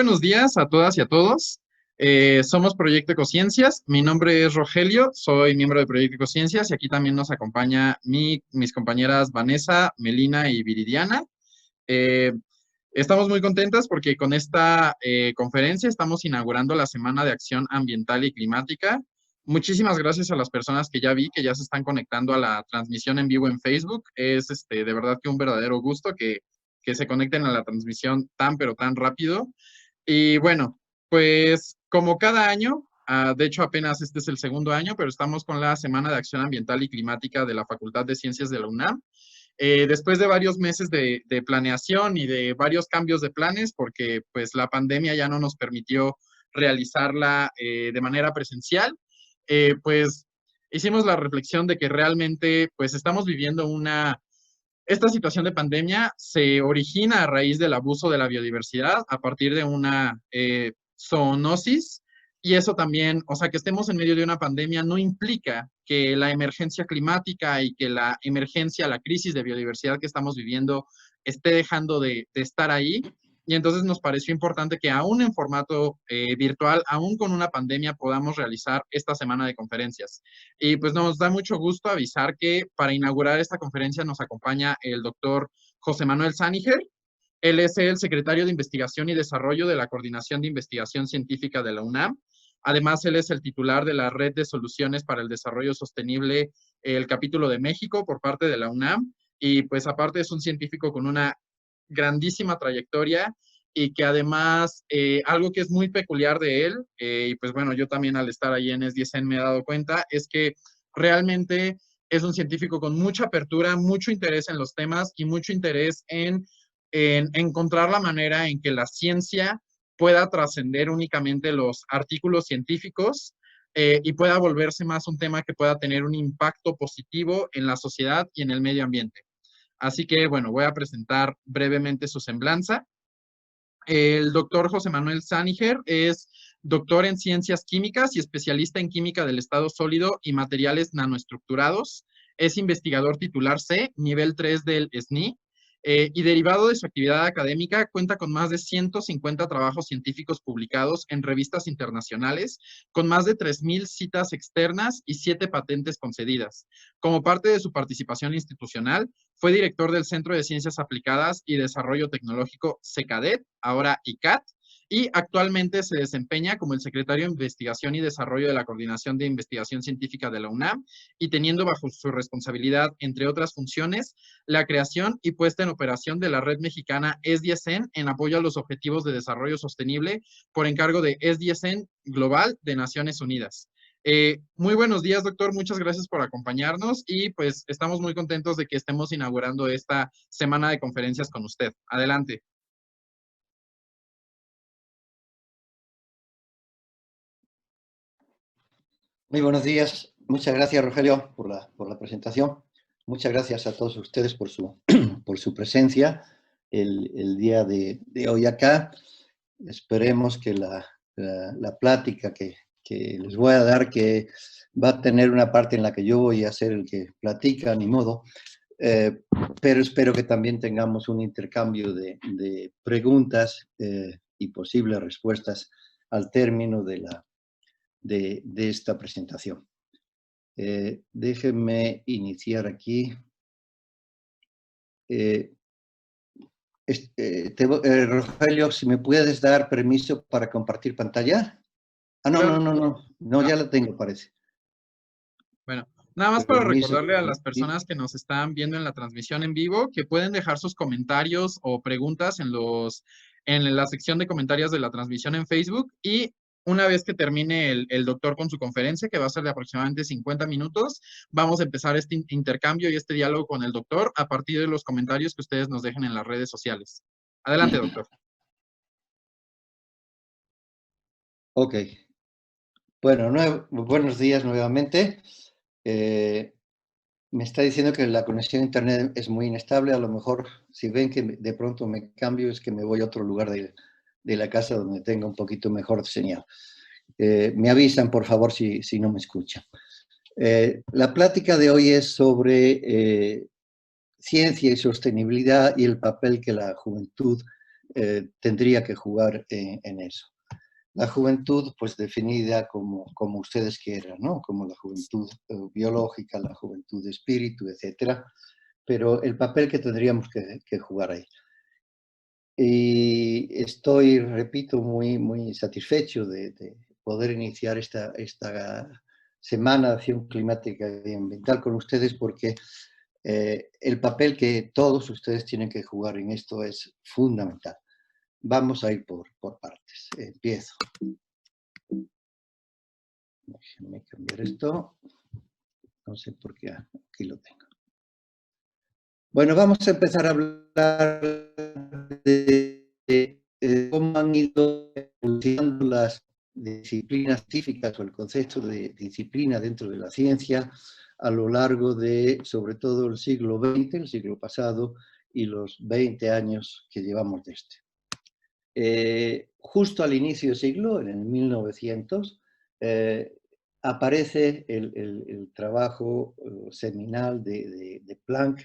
buenos días a todas y a todos. Somos Proyecto Ecociencias. Mi nombre es Rogelio, soy miembro de Proyecto Ecociencias y aquí también nos acompaña mis compañeras Vanessa, Melina y Viridiana. Eh, Estamos muy contentas porque con esta conferencia estamos inaugurando la Semana de Acción Ambiental y Climática. Muchísimas gracias a las personas que ya vi que ya se están conectando a la transmisión en vivo en Facebook. Es de verdad que un verdadero gusto que se conecten a la transmisión tan pero tan rápido. Y bueno, pues como cada año, de hecho apenas este es el segundo año, pero estamos con la Semana de Acción Ambiental y Climática de la Facultad de Ciencias de la UNAM. Después de varios meses de planeación y de varios cambios de planes, porque pues la pandemia ya no nos permitió realizarla de manera presencial, pues hicimos la reflexión de que realmente pues estamos viviendo esta situación de pandemia se origina a raíz del abuso de la biodiversidad a partir de una zoonosis, y eso también, o sea, que estemos en medio de una pandemia no implica que la emergencia climática y que la emergencia, la crisis de biodiversidad que estamos viviendo esté dejando de estar ahí. Y entonces nos pareció importante que aún en formato virtual, aún con una pandemia, podamos realizar esta semana de conferencias. Y pues nos da mucho gusto avisar que para inaugurar esta conferencia nos acompaña el doctor José Manuel Sániger. Él es el secretario de Investigación y Desarrollo de la Coordinación de Investigación Científica de la UNAM. Además, él es el titular de la Red de Soluciones para el Desarrollo Sostenible, el capítulo de México por parte de la UNAM. Y pues aparte es un científico con una grandísima trayectoria y que además algo que es muy peculiar de él, y pues bueno, yo también al estar ahí en SDSN me he dado cuenta, es que realmente es un científico con mucha apertura, mucho interés en los temas y mucho interés en encontrar la manera en que la ciencia pueda trascender únicamente los artículos científicos y pueda volverse más un tema que pueda tener un impacto positivo en la sociedad y en el medio ambiente. Así que, bueno, voy a presentar brevemente su semblanza. El doctor José Manuel Sániger es doctor en ciencias químicas y especialista en química del estado sólido y materiales nanoestructurados. Es investigador titular C, nivel 3 del SNI, y derivado de su actividad académica, cuenta con más de 150 trabajos científicos publicados en revistas internacionales, con más de 3,000 citas externas y 7 patentes concedidas. Como parte de su participación institucional, fue director del Centro de Ciencias Aplicadas y Desarrollo Tecnológico CECADET, ahora ICAT, y actualmente se desempeña como el secretario de Investigación y Desarrollo de la Coordinación de Investigación Científica de la UNAM, y teniendo bajo su responsabilidad, entre otras funciones, la creación y puesta en operación de la red mexicana SDSN en apoyo a los Objetivos de Desarrollo Sostenible por encargo de SDSN Global de Naciones Unidas. Muy buenos días, doctor. Muchas gracias por acompañarnos y pues estamos muy contentos de que estemos inaugurando esta semana de conferencias con usted. Adelante. Muy buenos días. Muchas gracias, Rogelio, por la presentación. Muchas gracias a todos ustedes por su presencia el día de hoy acá. Esperemos que la plática que les voy a dar, que va a tener una parte en la que yo voy a ser el que platica, ni modo, pero espero que también tengamos un intercambio de preguntas y posibles respuestas al término de esta presentación. Déjenme iniciar aquí. Rogelio, si me puedes dar permiso para compartir pantalla. No, ya la tengo, parece. Bueno, nada más para Permiso. recordarle a las personas que nos están viendo en la transmisión en vivo que pueden dejar sus comentarios o preguntas en la sección de comentarios de la transmisión en Facebook, y una vez que termine el doctor con su conferencia, que va a ser de aproximadamente 50 minutos, vamos a empezar este intercambio y este diálogo con el doctor a partir de los comentarios que ustedes nos dejen en las redes sociales. Adelante, doctor. Ok. Bueno, buenos días nuevamente. Me está diciendo que la conexión a internet es muy inestable. A lo mejor, si ven que de pronto me cambio, es que me voy a otro lugar de la casa donde tenga un poquito mejor señal. Me avisan, por favor, si no me escuchan. La plática de hoy es sobre ciencia y sostenibilidad y el papel que la juventud tendría que jugar en eso. La juventud, pues definida como ustedes quieran, ¿no? Como la juventud biológica, la juventud de espíritu, etcétera, pero el papel que tendríamos que jugar ahí. Y estoy, repito, muy satisfecho de poder iniciar esta Semana de Acción Climática y Ambiental con ustedes, porque el papel que todos ustedes tienen que jugar en esto es fundamental. Vamos a ir por partes. Empiezo. Déjenme cambiar esto. No sé por qué. Aquí lo tengo. Bueno, vamos a empezar a hablar de cómo han ido evolucionando las disciplinas científicas o el concepto de disciplina dentro de la ciencia a lo largo de, sobre todo, el siglo XX, el siglo pasado, y los 20 años que llevamos de este. Justo al inicio del siglo, en el 1900, aparece el trabajo seminal de Planck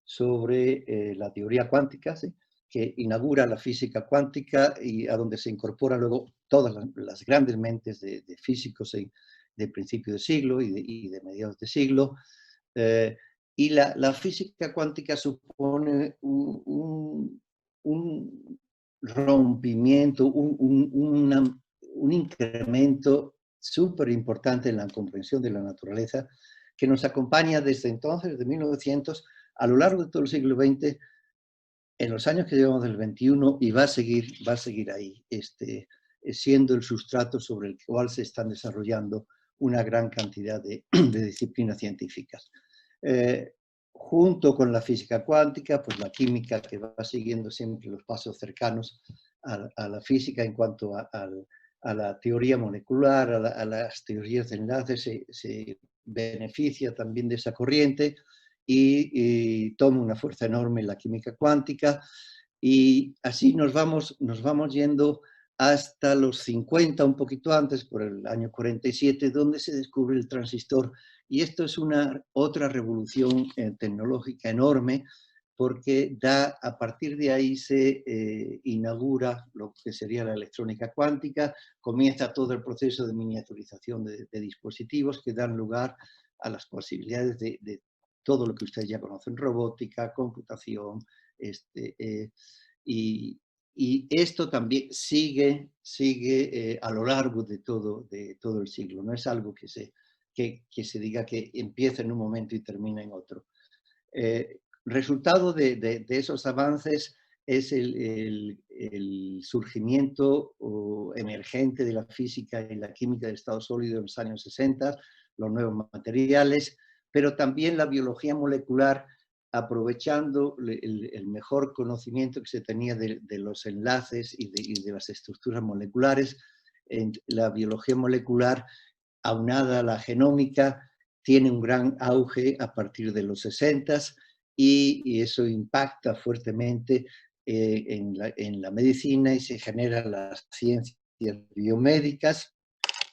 sobre la teoría cuántica, ¿sí?, que inaugura la física cuántica y a donde se incorporan luego todas las grandes mentes de físicos de principio de siglo y de mediados de siglo. Y la física cuántica supone un rompimiento, un incremento súper importante en la comprensión de la naturaleza que nos acompaña desde entonces, desde 1900, a lo largo de todo el siglo XX, en los años que llevamos del XXI, y va a seguir ahí, siendo el sustrato sobre el cual se están desarrollando una gran cantidad de disciplinas científicas. Junto con la física cuántica, pues la química, que va siguiendo siempre los pasos cercanos a la física en cuanto a la teoría molecular, a las teorías de enlaces, se beneficia también de esa corriente y toma una fuerza enorme en la química cuántica, y así nos vamos yendo hasta los 50, un poquito antes, por el año 47, donde se descubre el transistor. Y esto es otra revolución tecnológica enorme, porque a partir de ahí se inaugura lo que sería la electrónica cuántica, comienza todo el proceso de miniaturización de dispositivos que dan lugar a las posibilidades de todo lo que ustedes ya conocen: robótica, computación, y esto también sigue a lo largo de todo el siglo. No es algo que se diga que empieza en un momento y termina en otro. Resultado de esos avances es el surgimiento emergente de la física y la química del estado sólido en los años 60, los nuevos materiales, pero también la biología molecular, aprovechando el mejor conocimiento que se tenía de los enlaces y de las estructuras moleculares. La biología molecular, aunada a la genómica, tiene un gran auge a partir de los 60s, y eso impacta fuertemente en la medicina, y se generan las ciencias biomédicas.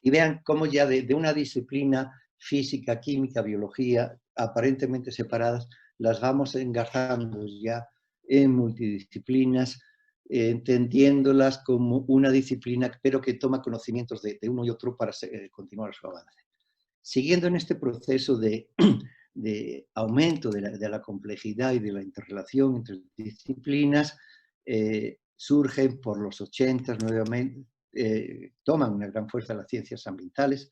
Y vean cómo ya de una disciplina física, química, biología, aparentemente separadas, las vamos engarzando ya en multidisciplinas, entendiéndolas como una disciplina, pero que toma conocimientos de uno y otro para continuar su avance. Siguiendo en este proceso de aumento de la complejidad y de la interrelación entre disciplinas, surgen por los 80 nuevamente, toman una gran fuerza las ciencias ambientales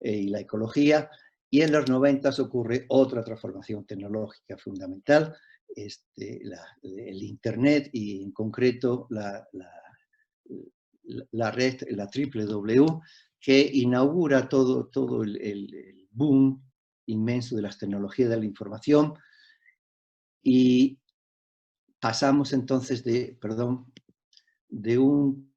y la ecología, y en los 90 ocurre otra transformación tecnológica fundamental, el Internet, y en concreto la red, la WWW, que inaugura todo el boom inmenso de las tecnologías de la información, y pasamos entonces de un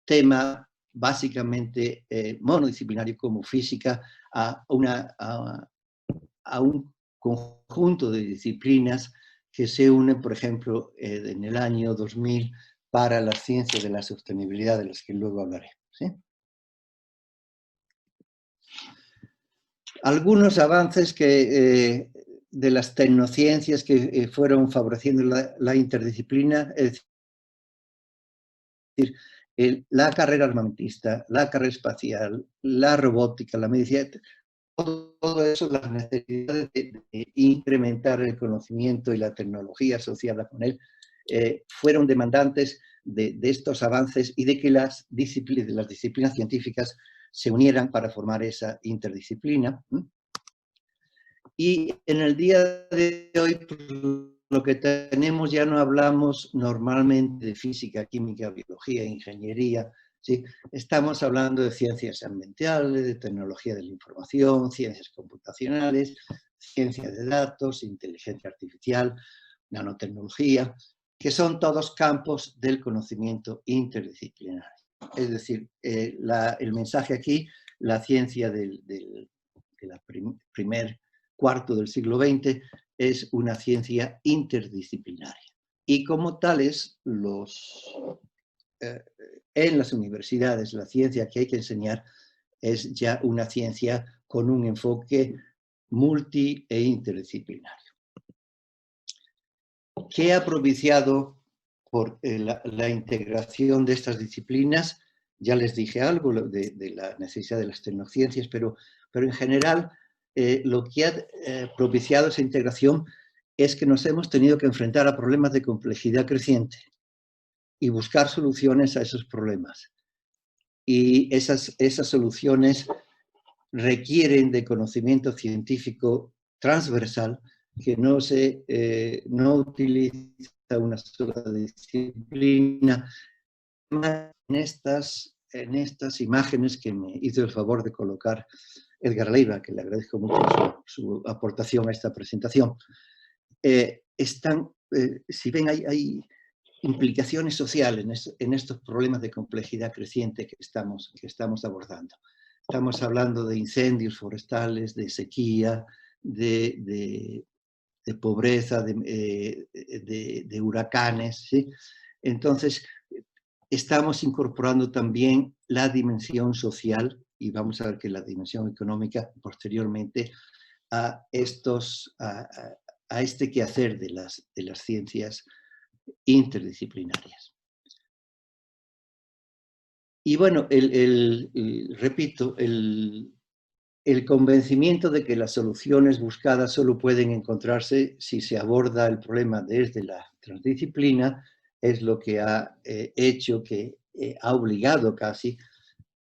tema básicamente monodisciplinario como física a un conjunto de disciplinas que se unen, por ejemplo, en el año 2000 para las ciencias de la sostenibilidad, de las que luego hablaré, ¿sí? Algunos avances de las tecnociencias que fueron favoreciendo la interdisciplina, es decir, la carrera armamentista, la carrera espacial, la robótica, la medicina, todo eso, las necesidades de incrementar el conocimiento y la tecnología asociada con él, fueron demandantes de estos avances y de que las disciplinas científicas se unieran para formar esa interdisciplina. Y en el día de hoy, pues, lo que tenemos, ya no hablamos normalmente de física, química, biología, ingeniería, ¿sí? Estamos hablando de ciencias ambientales, de tecnología de la información, ciencias computacionales, ciencia de datos, inteligencia artificial, nanotecnología, que son todos campos del conocimiento interdisciplinario. Es decir, el mensaje aquí, la ciencia de la primer cuarto del siglo XX es una ciencia interdisciplinaria. Y como tales, en las universidades, la ciencia que hay que enseñar es ya una ciencia con un enfoque multi e interdisciplinario. ¿Qué ha propiciado por la integración de estas disciplinas? Ya les dije algo de la necesidad de las tecnociencias, pero en general lo que ha propiciado esa integración es que nos hemos tenido que enfrentar a problemas de complejidad creciente y buscar soluciones a esos problemas. Y esas soluciones requieren de conocimiento científico transversal que no utiliza una sola disciplina. En estas imágenes que me hizo el favor de colocar Edgar Leiva, que le agradezco mucho su aportación a esta presentación, si ven, hay implicaciones sociales en estos problemas de complejidad creciente que estamos abordando. Estamos hablando de incendios forestales, de sequía, de pobreza, de huracanes, ¿sí? Entonces, estamos incorporando también la dimensión social, y vamos a ver que la dimensión económica posteriormente, a este quehacer de las ciencias interdisciplinarias. Y bueno, repito, el convencimiento de que las soluciones buscadas solo pueden encontrarse si se aborda el problema desde la transdisciplina es lo que ha hecho que ha obligado casi,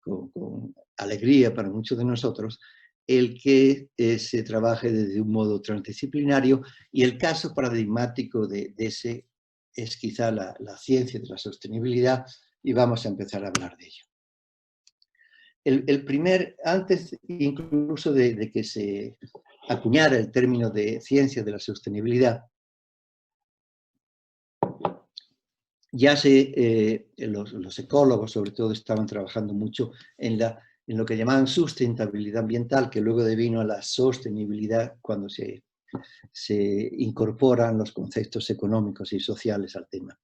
con alegría para muchos de nosotros, el que se trabaje desde un modo transdisciplinario, y el caso paradigmático de ese es quizá la ciencia de la sostenibilidad, y vamos a empezar a hablar de ello. Antes incluso de que se acuñara el término de ciencia de la sostenibilidad, ya los ecólogos sobre todo estaban trabajando mucho en lo que llamaban sustentabilidad ambiental, que luego devino a la sostenibilidad cuando se incorporan los conceptos económicos y sociales al tema.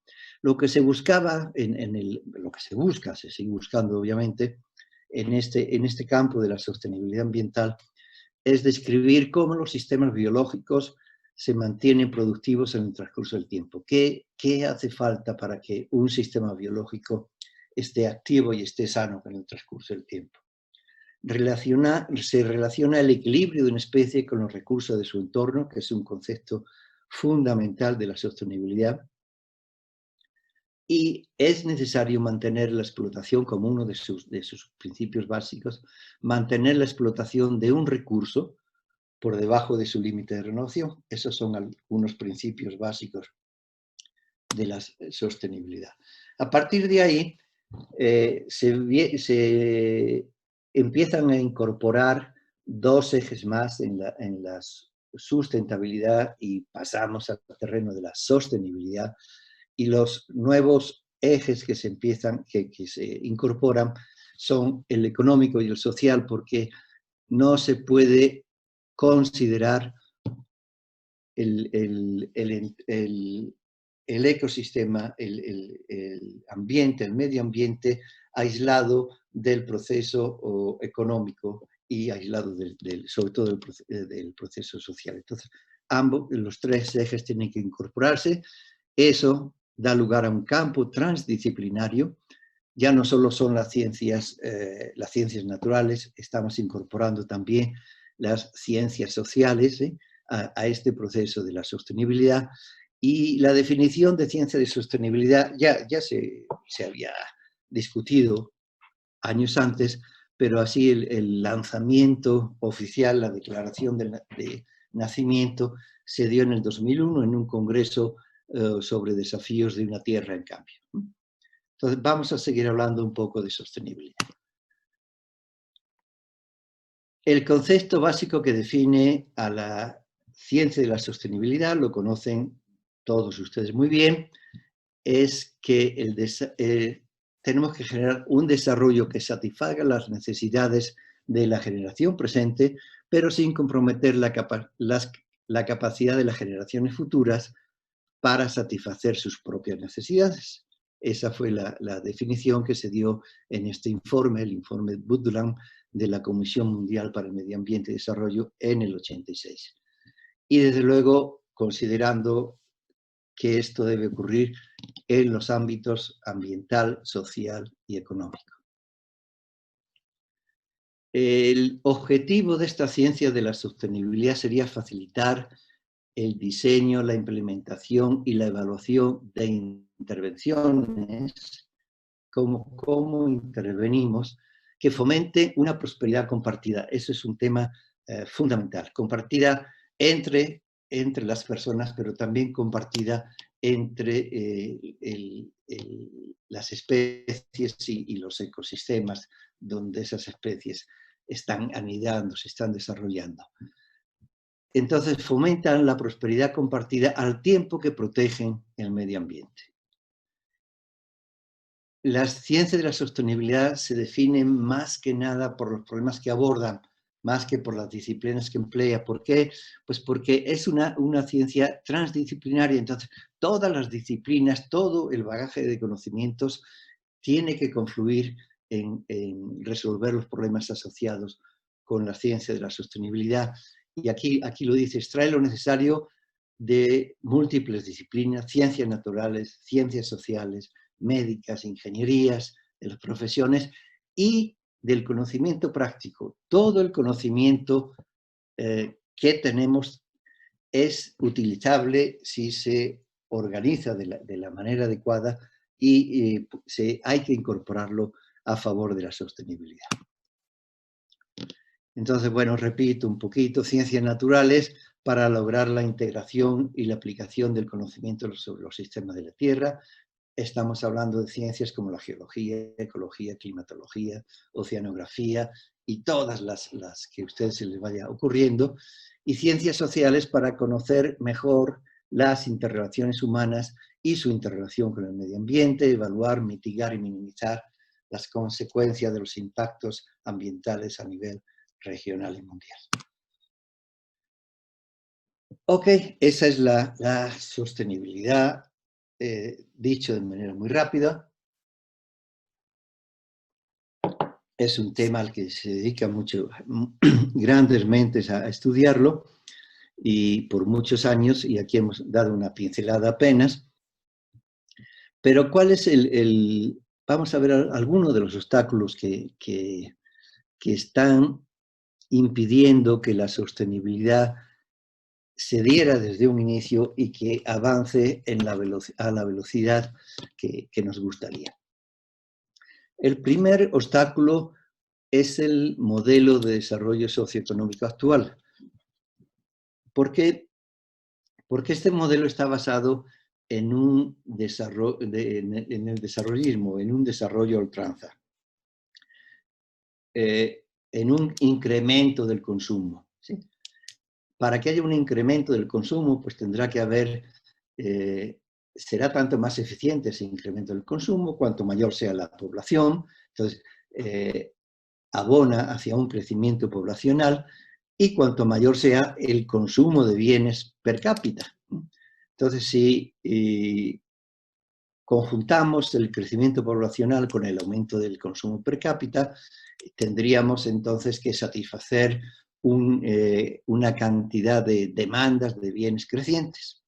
Lo que se buscaba, lo que se busca, se sigue buscando obviamente, en este campo de la sostenibilidad ambiental, es describir cómo los sistemas biológicos se mantienen productivos en el transcurso del tiempo. ¿Qué hace falta para que un sistema biológico esté activo y esté sano en el transcurso del tiempo? Se relaciona el equilibrio de una especie con los recursos de su entorno, que es un concepto fundamental de la sostenibilidad, y es necesario mantener la explotación como uno de sus principios básicos, mantener la explotación de un recurso por debajo de su límite de renovación. Esos son algunos principios básicos de la sostenibilidad. A partir de ahí, se empiezan a incorporar dos ejes más en la sustentabilidad, y pasamos al terreno de la sostenibilidad, y los nuevos ejes que se incorporan son el económico y el social, porque no se puede considerar el ecosistema, el ambiente, el medio ambiente, aislado del proceso económico y aislado sobre todo del proceso social. Entonces, los tres ejes tienen que incorporarse. Eso da lugar a un campo transdisciplinario ya no solo son las ciencias naturales, estamos incorporando también las ciencias sociales a este proceso de la sostenibilidad. Y la definición de ciencia de sostenibilidad ya se había discutido años antes, pero así el lanzamiento oficial, la declaración de nacimiento, se dio en el 2001 en un congreso sobre desafíos de una tierra en cambio. Entonces vamos a seguir hablando un poco de sostenibilidad. El concepto básico que define a la ciencia de la sostenibilidad, lo conocen todos ustedes muy bien, es que tenemos que generar un desarrollo que satisfaga las necesidades de la generación presente, pero sin comprometer la capacidad de las generaciones futuras para satisfacer sus propias necesidades. Esa fue la definición que se dio en este informe, el informe Brundtland de la Comisión Mundial para el Medio Ambiente y Desarrollo en el 86. Y desde luego, considerando que esto debe ocurrir en los ámbitos ambiental, social y económico. El objetivo de esta ciencia de la sostenibilidad sería facilitar el diseño, la implementación y la evaluación de intervenciones, cómo intervenimos, que fomente una prosperidad compartida. Eso es un tema fundamental, compartida entre las personas, pero también compartida entre las especies y los ecosistemas donde esas especies están anidando, se están desarrollando. Entonces fomentan la prosperidad compartida al tiempo que protegen el medio ambiente. Las ciencias de la sostenibilidad se definen más que nada por los problemas que abordan, más que por las disciplinas que emplea. ¿Por qué? Pues porque es una ciencia transdisciplinaria, entonces todas las disciplinas, todo el bagaje de conocimientos tiene que confluir en resolver los problemas asociados con la ciencia de la sostenibilidad. Y aquí lo dice, extrae lo necesario de múltiples disciplinas, ciencias naturales, ciencias sociales, médicas, ingenierías, de las profesiones y del conocimiento práctico. Todo el conocimiento que tenemos es utilizable si se organiza de la manera adecuada y hay que incorporarlo a favor de la sostenibilidad. Entonces, bueno, repito un poquito, ciencias naturales para lograr la integración y la aplicación del conocimiento sobre los sistemas de la Tierra. Estamos hablando de ciencias como la geología, ecología, climatología, oceanografía y todas las que a ustedes se les vaya ocurriendo. Y ciencias sociales para conocer mejor las interrelaciones humanas y su interrelación con el medio ambiente, evaluar, mitigar y minimizar las consecuencias de los impactos ambientales a nivel regional y mundial. Ok, esa es la sostenibilidad, dicho de manera muy rápida. Es un tema al que se dedica grandes mentes a estudiarlo y por muchos años, y aquí hemos dado una pincelada apenas. Pero ¿cuál es vamos a ver algunos de los obstáculos que están impidiendo que la sostenibilidad se diera desde un inicio y que avance a la velocidad que nos gustaría. El primer obstáculo es el modelo de desarrollo socioeconómico actual. ¿Por qué? Porque este modelo está basado en el desarrollismo, en un desarrollo a ultranza, en un incremento del consumo, ¿sí? Para que haya un incremento del consumo, pues tendrá que haber, será tanto más eficiente ese incremento del consumo, cuanto mayor sea la población, entonces abona hacia un crecimiento poblacional y cuanto mayor sea el consumo de bienes per cápita. Entonces, si conjuntamos el crecimiento poblacional con el aumento del consumo per cápita, tendríamos entonces que satisfacer una cantidad de demandas de bienes crecientes.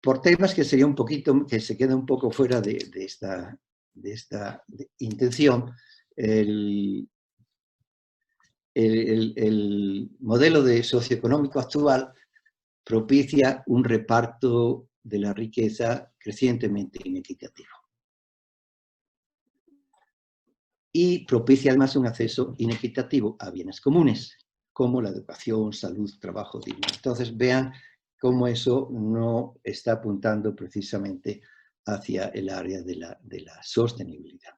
Por temas que sería que se queda un poco fuera de intención, el modelo de socioeconómico actual propicia un reparto de la riqueza crecientemente inequitativo. Y propicia además un acceso inequitativo a bienes comunes, como la educación, salud, trabajo digno. Entonces vean cómo eso no está apuntando precisamente hacia el área de la sostenibilidad.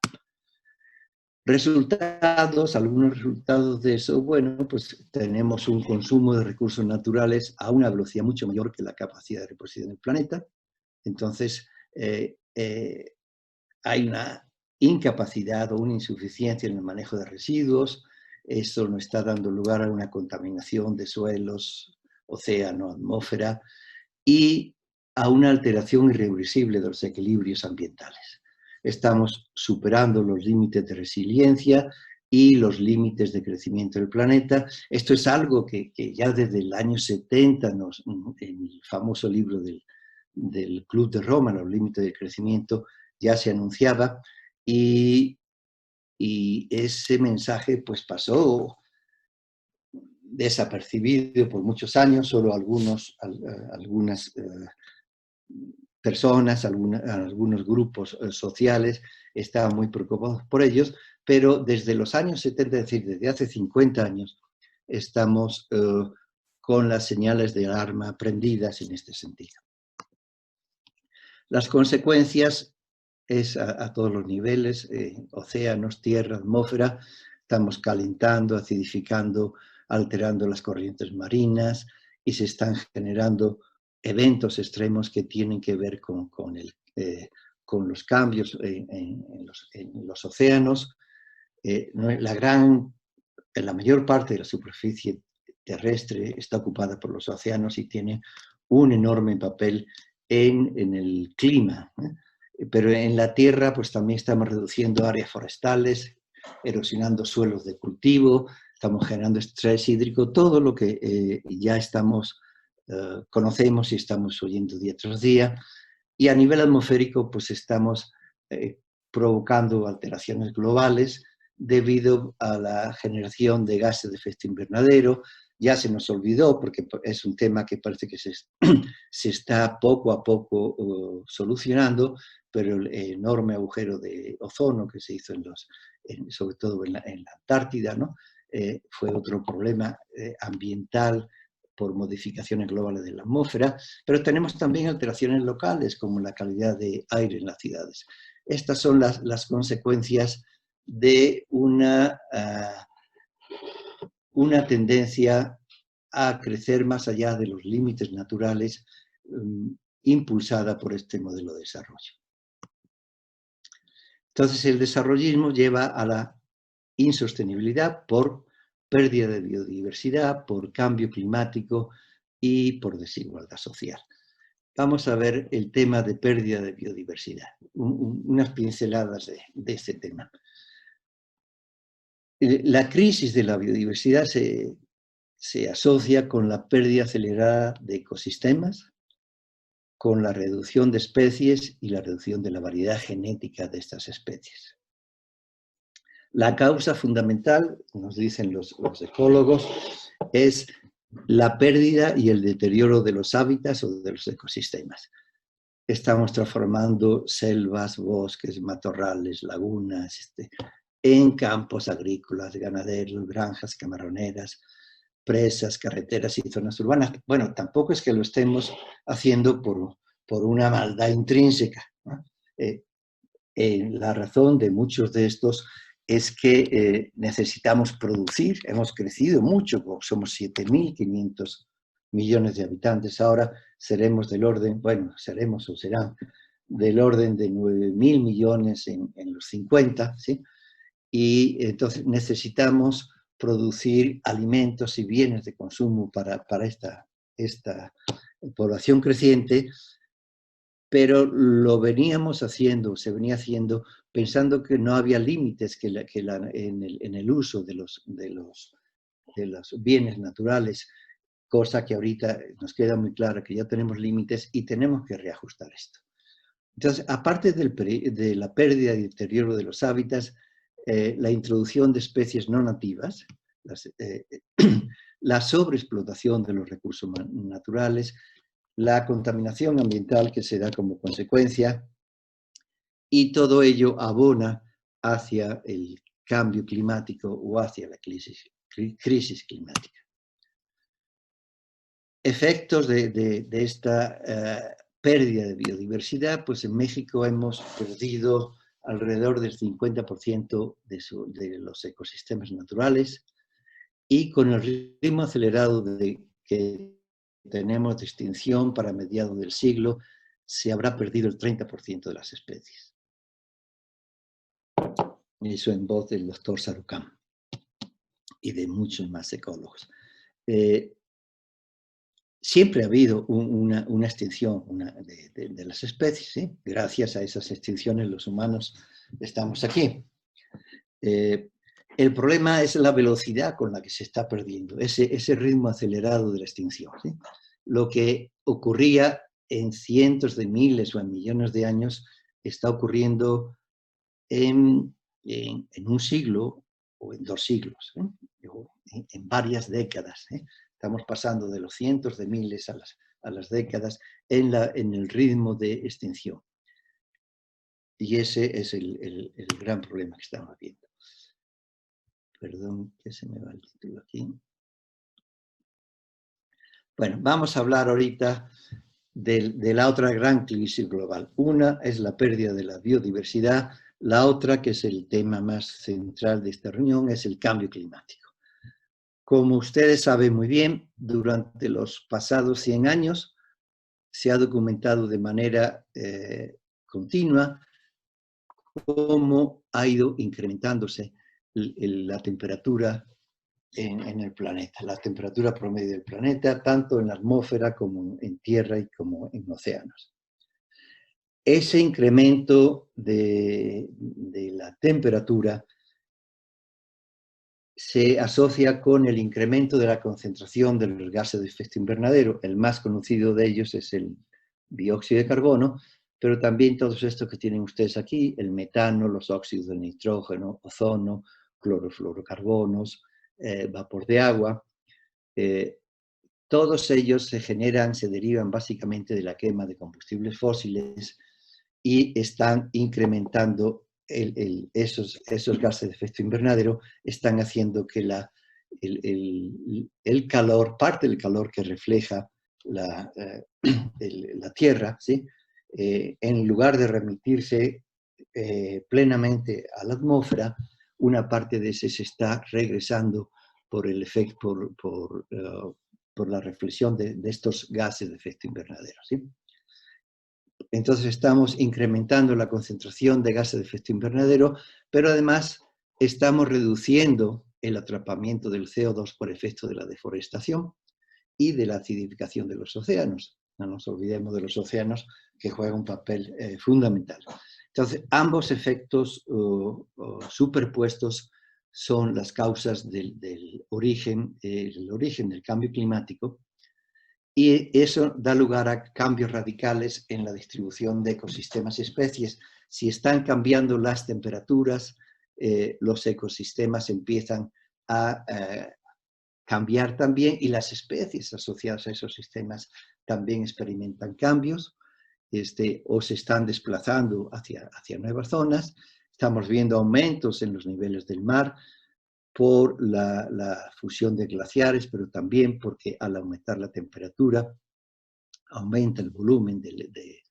Resultados, algunos resultados de eso, bueno, pues tenemos un consumo de recursos naturales a una velocidad mucho mayor que la capacidad de reposición del planeta. Entonces, hay una incapacidad o una insuficiencia en el manejo de residuos. Eso nos está dando lugar a una contaminación de suelos, océano, atmósfera y a una alteración irreversible de los equilibrios ambientales. Estamos superando los límites de resiliencia y los límites de crecimiento del planeta. Esto es algo que ya desde el año 70, en el famoso libro del Club de Roma, los límites de crecimiento, ya se anunciaba, y ese mensaje pues pasó desapercibido por muchos años. Solo algunas personas, algunos grupos sociales estaban muy preocupados por ellos, pero desde los años 70, es decir, desde hace 50 años, estamos con las señales de alarma prendidas en este sentido. Las consecuencias es a todos los niveles, océanos, tierra, atmósfera. Estamos calentando, acidificando, alterando las corrientes marinas y se están generando eventos extremos que tienen que ver con los cambios en los océanos. La mayor parte de la superficie terrestre está ocupada por los océanos y tiene un enorme papel en el clima, pero en la tierra pues también estamos reduciendo áreas forestales, erosionando suelos de cultivo, estamos generando estrés hídrico, todo lo que ya conocemos y estamos oyendo día tras día. Y a nivel atmosférico pues estamos provocando alteraciones globales debido a la generación de gases de efecto invernadero. Ya se nos olvidó, porque es un tema que parece que se está poco a poco solucionando, pero el enorme agujero de ozono que se hizo sobre todo en la Antártida, ¿no? Fue otro problema ambiental por modificaciones globales de la atmósfera, pero tenemos también alteraciones locales, como la calidad de aire en las ciudades. Estas son las consecuencias de una tendencia a crecer más allá de los límites naturales, impulsada por este modelo de desarrollo. Entonces, el desarrollismo lleva a la insostenibilidad por pérdida de biodiversidad, por cambio climático y por desigualdad social. Vamos a ver el tema de pérdida de biodiversidad, unas pinceladas de este tema. La crisis de la biodiversidad se asocia con la pérdida acelerada de ecosistemas, con la reducción de especies y la reducción de la variedad genética de estas especies. La causa fundamental, nos dicen los ecólogos, es la pérdida y el deterioro de los hábitats o de los ecosistemas. Estamos transformando selvas, bosques, matorrales, lagunas, en campos agrícolas, ganaderos, granjas camaroneras, presas, carreteras y zonas urbanas. Bueno, tampoco es que lo estemos haciendo por una maldad intrínseca, ¿no? La razón de muchos de estos es que necesitamos producir. Hemos crecido mucho, somos 7.500 millones de habitantes. Ahora seremos del orden, bueno, seremos o serán del orden de 9.000 millones en los 50, ¿sí? Y entonces necesitamos producir alimentos y bienes de consumo para esta población creciente, pero lo veníamos haciendo, se venía haciendo pensando que no había límites en el uso de los bienes naturales, cosa que ahorita nos queda muy clara que ya tenemos límites y tenemos que reajustar esto. Entonces, aparte de la pérdida y deterioro de los hábitats, la introducción de especies no nativas, la sobreexplotación de los recursos naturales, la contaminación ambiental que se da como consecuencia, y todo ello abona hacia el cambio climático o hacia la crisis climática. Efectos de esta pérdida de biodiversidad, pues en México hemos perdido alrededor del 50% de los ecosistemas naturales, y con el ritmo acelerado que tenemos de extinción para mediados del siglo, se habrá perdido el 30% de las especies. Eso en voz del doctor Sarucán y de muchos más ecólogos. Siempre ha habido una extinción de las especies, ¿sí? Gracias a esas extinciones los humanos estamos aquí. El problema es la velocidad con la que se está perdiendo, ese ritmo acelerado de la extinción, ¿sí? Lo que ocurría en cientos de miles o en millones de años está ocurriendo en un siglo o en 2 siglos, en varias décadas. Estamos pasando de los cientos de miles a las décadas en el ritmo de extinción. Y ese es el gran problema que estamos viendo. Perdón, que se me va el título aquí. Bueno, vamos a hablar ahorita de la otra gran crisis global. Una es la pérdida de la biodiversidad, la otra, que es el tema más central de esta reunión, es el cambio climático. Como ustedes saben muy bien, durante los pasados 100 años se ha documentado de manera continua cómo ha ido incrementándose la temperatura en el planeta, la temperatura promedio del planeta, tanto en la atmósfera como en tierra y como en océanos. Ese incremento de la temperatura se asocia con el incremento de la concentración de los gases de efecto invernadero. El más conocido de ellos es el dióxido de carbono, pero también todos estos que tienen ustedes aquí, el metano, los óxidos de nitrógeno, ozono, clorofluorocarbonos, vapor de agua. Todos ellos se derivan básicamente de la quema de combustibles fósiles y están incrementando esos gases de efecto invernadero, están haciendo que el calor, parte del calor que refleja la Tierra, ¿sí? En lugar de remitirse plenamente a la atmósfera, una parte de ese se está regresando por el efecto, por la reflexión de estos gases de efecto invernadero, ¿sí? Entonces estamos incrementando la concentración de gases de efecto invernadero, pero además estamos reduciendo el atrapamiento del CO2 por efecto de la deforestación y de la acidificación de los océanos. No nos olvidemos de los océanos, que juegan un papel fundamental. Entonces, ambos efectos superpuestos son las causas del origen del cambio climático, y eso da lugar a cambios radicales en la distribución de ecosistemas y especies. Si están cambiando las temperaturas, los ecosistemas empiezan a cambiar también, y las especies asociadas a esos sistemas también experimentan cambios, o se están desplazando hacia nuevas zonas. Estamos viendo aumentos en los niveles del mar por la fusión de glaciares, pero también porque al aumentar la temperatura aumenta el volumen de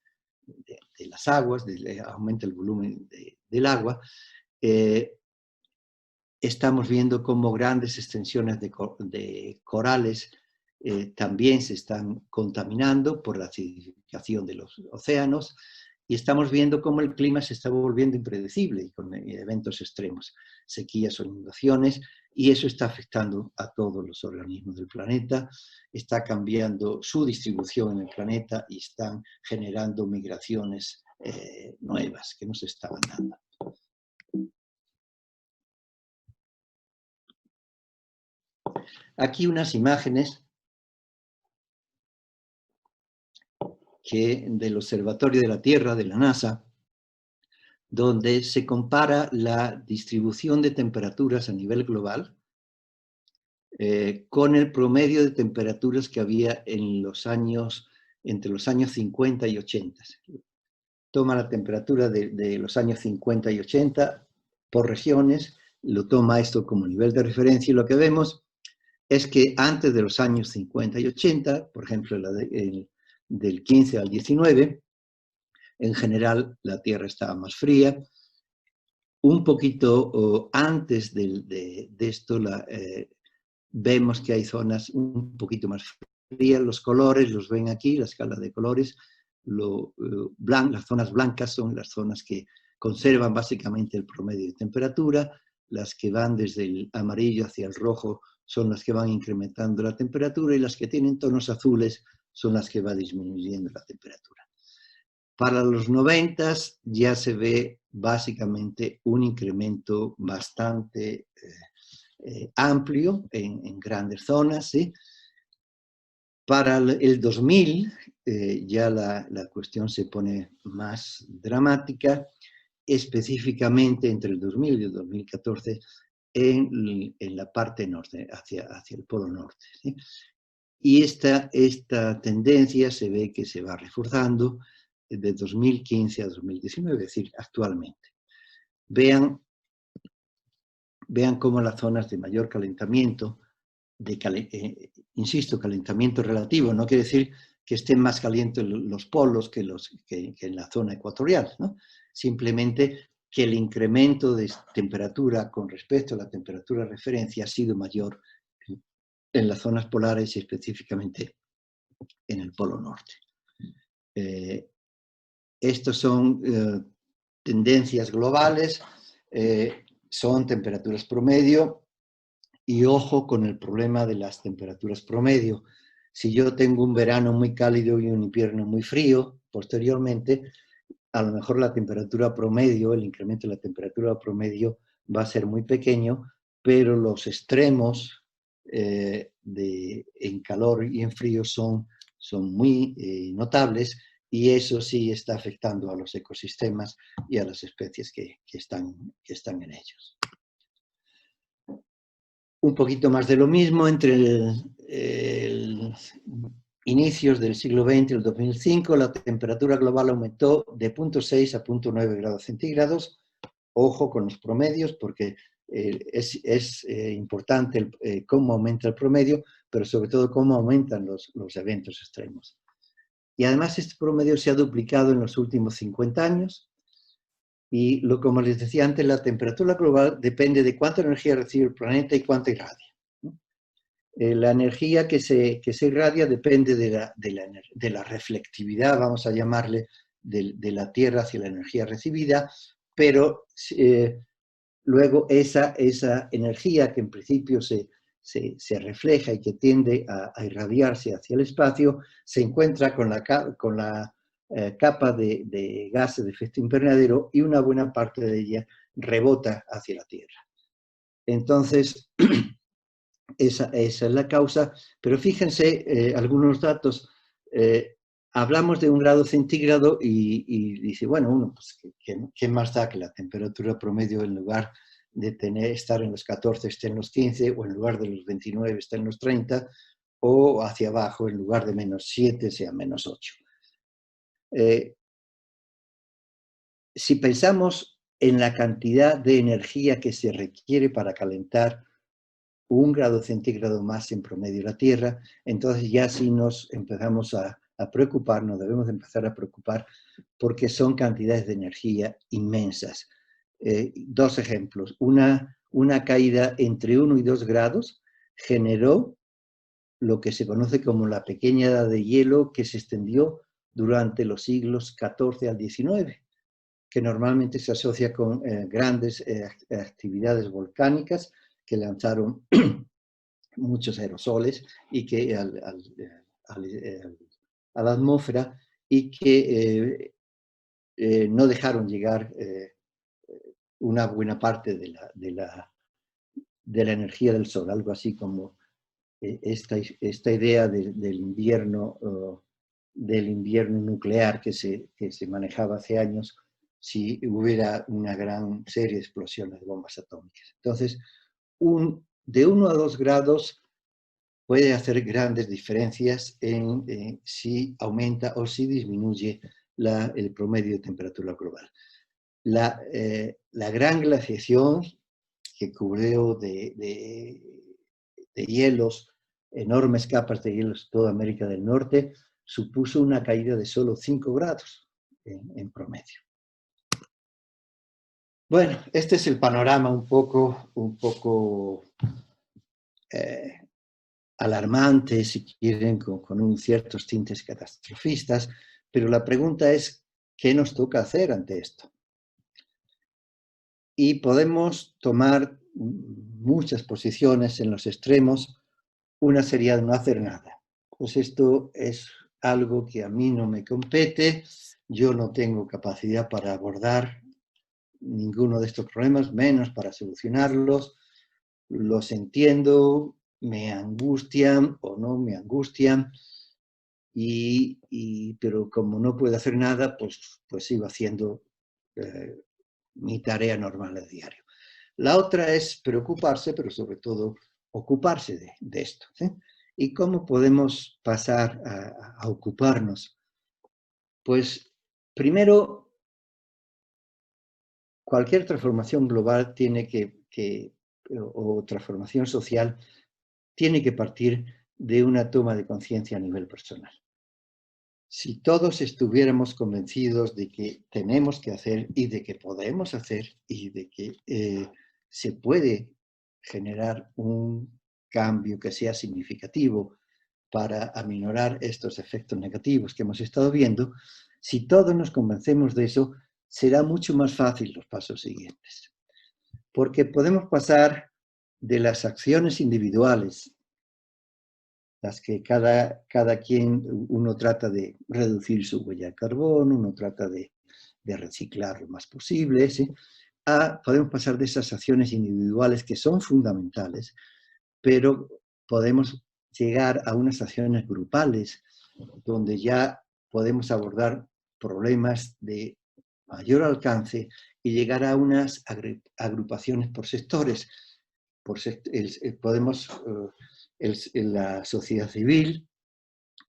las aguas, aumenta el volumen del agua. Estamos viendo cómo grandes extensiones de corales también se están contaminando por la acidificación de los océanos, y estamos viendo cómo el clima se está volviendo impredecible y con eventos extremos, sequías o inundaciones, y eso está afectando a todos los organismos del planeta, está cambiando su distribución en el planeta y están generando migraciones nuevas que no se estaban dando. Aquí unas imágenes del Observatorio de la Tierra, de la NASA, donde se compara la distribución de temperaturas a nivel global con el promedio de temperaturas que había en entre los años 50 y 80. Toma la temperatura de los años 50 y 80 por regiones, lo toma esto como nivel de referencia y lo que vemos es que antes de los años 50 y 80, por ejemplo, del 15 al 19, en general la Tierra estaba más fría. Un poquito antes de esto, vemos que hay zonas un poquito más frías. Los colores los ven aquí, la escala de colores. Las zonas blancas son las zonas que conservan básicamente el promedio de temperatura. Las que van desde el amarillo hacia el rojo son las que van incrementando la temperatura y las que tienen tonos azules son las que va disminuyendo la temperatura. Para los 90 ya se ve básicamente un incremento bastante amplio en grandes zonas, ¿sí? Para el 2000 ya la cuestión se pone más dramática, específicamente entre el 2000 y el 2014 en la parte norte, hacia el polo norte, ¿sí? Y esta tendencia se ve que se va reforzando de 2015 a 2019, es decir, actualmente. Vean cómo las zonas de mayor calentamiento, insisto, calentamiento relativo, no quiere decir que estén más calientes los polos que en la zona ecuatorial, ¿no? Simplemente que el incremento de temperatura con respecto a la temperatura de referencia ha sido mayor en las zonas polares y específicamente en el polo norte. Estos son tendencias globales, son temperaturas promedio y ojo con el problema de las temperaturas promedio. Si yo tengo un verano muy cálido y un invierno muy frío, posteriormente, a lo mejor la temperatura promedio, el incremento de la temperatura promedio va a ser muy pequeño, pero los extremos en calor y en frío son muy notables y eso sí está afectando a los ecosistemas y a las especies que están en ellos. Un poquito más de lo mismo entre inicios del siglo XX y el 2005, la temperatura global aumentó de 0,6 a 0,9 grados centígrados. Ojo con los promedios porque es importante cómo aumenta el promedio, pero sobre todo cómo aumentan los eventos extremos. Y además este promedio se ha duplicado en los últimos 50 años. Y como les decía antes, la temperatura global depende de cuánta energía recibe el planeta y cuánta irradia. La energía que se irradia depende de la reflectividad, vamos a llamarle, de la Tierra hacia la energía recibida, pero luego esa energía que en principio se refleja y que tiende a irradiarse hacia el espacio, se encuentra con la capa de gases de efecto invernadero y una buena parte de ella rebota hacia la Tierra. Entonces, esa es la causa, pero fíjense algunos datos. Hablamos de 1 grado centígrado y dice, bueno, uno, pues, ¿qué más da que la temperatura promedio en lugar de estar en los 14 esté en los 15 o en lugar de los 29 esté en los 30 o hacia abajo en lugar de -7 sea -8? Si pensamos en la cantidad de energía que se requiere para calentar 1 grado centígrado más en promedio la Tierra, entonces ya sí nos empezamos a preocupar, nos debemos empezar a preocupar porque son cantidades de energía inmensas. 2 ejemplos. Una caída entre 1 y 2 grados generó lo que se conoce como la pequeña edad de hielo que se extendió durante los siglos XIV al XIX, que normalmente se asocia con grandes actividades volcánicas que lanzaron muchos aerosoles y que a la atmósfera y que no dejaron llegar una buena parte de la energía del Sol, algo así como esta idea del invierno del invierno nuclear que se manejaba hace años si hubiera una gran serie de explosiones de bombas atómicas. Entonces, de 1 a 2 grados puede hacer grandes diferencias en si aumenta o si disminuye el promedio de temperatura global. La gran glaciación que cubrió de hielos, enormes capas de hielos toda América del Norte, supuso una caída de solo 5 grados en promedio. Bueno, este es el panorama un poco alarmante, si quieren, con ciertos tintes catastrofistas, pero la pregunta es, ¿qué nos toca hacer ante esto? Y podemos tomar muchas posiciones en los extremos. Una sería no hacer nada. Pues esto es algo que a mí no me compete, yo no tengo capacidad para abordar ninguno de estos problemas, menos para solucionarlos. Los entiendo, me angustian o no me angustian, pero como no puedo hacer nada, pues sigo haciendo mi tarea normal de diario. La otra es preocuparse, pero sobre todo ocuparse de esto, ¿sí? ¿Y cómo podemos pasar a ocuparnos? Pues primero, cualquier transformación global o transformación social tiene que partir de una toma de conciencia a nivel personal. Si todos estuviéramos convencidos de que tenemos que hacer y de que podemos hacer y de que se puede generar un cambio que sea significativo para aminorar estos efectos negativos que hemos estado viendo, si todos nos convencemos de eso, será mucho más fácil los pasos siguientes. Porque podemos pasar de las acciones individuales, las que cada quien, uno trata de reducir su huella de carbono, uno trata de reciclar lo más posible, ¿sí? Podemos pasar de esas acciones individuales que son fundamentales, pero podemos llegar a unas acciones grupales donde ya podemos abordar problemas de mayor alcance y llegar a unas agrupaciones por sectores. Podemos, la sociedad civil,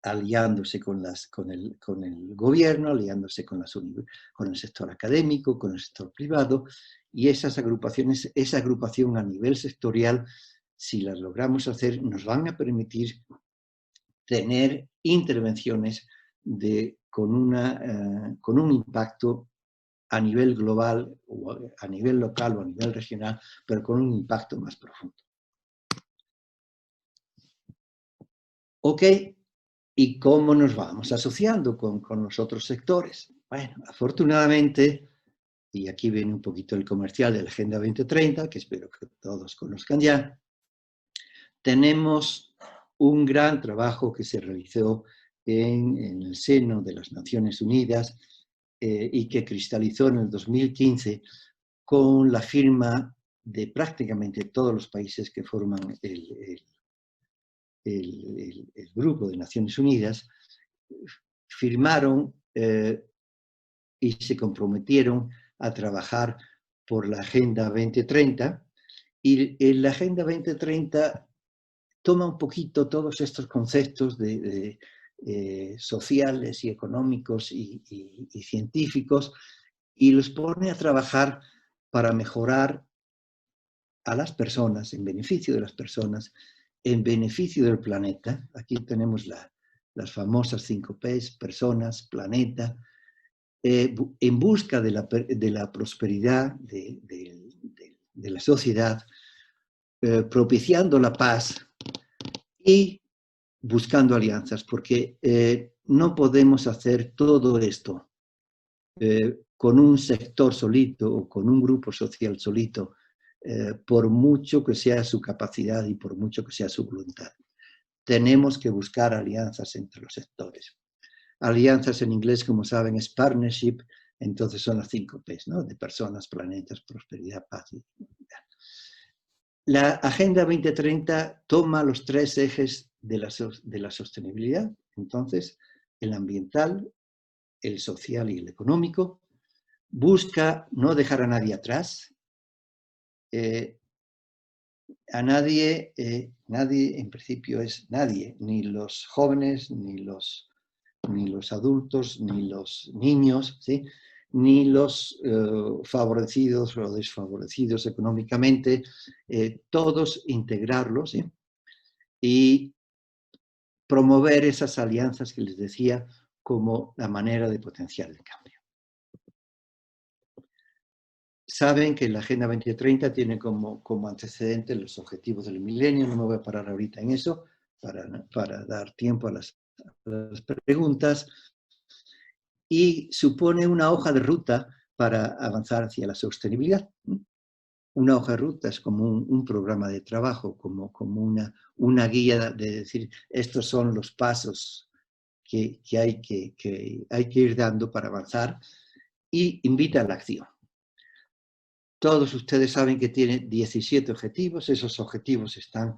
aliándose con el gobierno, aliándose con el sector académico, con el sector privado, y esas agrupaciones, esa agrupación a nivel sectorial, si las logramos hacer, nos van a permitir tener intervenciones con un impacto a nivel global, o a nivel local o a nivel regional, pero con un impacto más profundo. Ok, ¿y cómo nos vamos asociando con los otros sectores? Bueno, afortunadamente, y aquí viene un poquito el comercial de la Agenda 2030, que espero que todos conozcan ya, tenemos un gran trabajo que se realizó en el seno de las Naciones Unidas y que cristalizó en el 2015 con la firma de prácticamente todos los países que forman el grupo de Naciones Unidas, firmaron y se comprometieron a trabajar por la Agenda 2030, y la Agenda 2030 toma un poquito todos estos conceptos sociales y económicos y científicos y los pone a trabajar para mejorar a las personas, en beneficio de las personas, en beneficio del planeta. Aquí tenemos las famosas 5 Ps, personas, planeta, en busca de la prosperidad de la sociedad, propiciando la paz y buscando alianzas, porque no podemos hacer todo esto con un sector solito o con un grupo social solito, por mucho que sea su capacidad y por mucho que sea su voluntad. Tenemos que buscar alianzas entre los sectores. Alianzas en inglés, como saben, es partnership, entonces son las 5 Ps, ¿no? De personas, planetas, prosperidad, paz y dignidad. La Agenda 2030 toma los 3 ejes de la sostenibilidad. Entonces, el ambiental, el social y el económico. Busca no dejar a nadie atrás. A nadie, nadie en principio es nadie, ni los jóvenes, ni los adultos, ni los niños, ¿sí? Ni los favorecidos o desfavorecidos económicamente, todos integrarlos, ¿sí? Y promover esas alianzas que les decía como la manera de potenciar el cambio. Saben que la Agenda 2030 tiene como antecedente los objetivos del milenio, no me voy a parar ahorita en eso para dar tiempo a las preguntas, y supone una hoja de ruta para avanzar hacia la sostenibilidad. Una hoja de ruta es como un programa de trabajo, como una guía de decir, estos son los pasos que hay que ir dando para avanzar, y invita a la acción. Todos ustedes saben que tiene 17 objetivos, esos objetivos están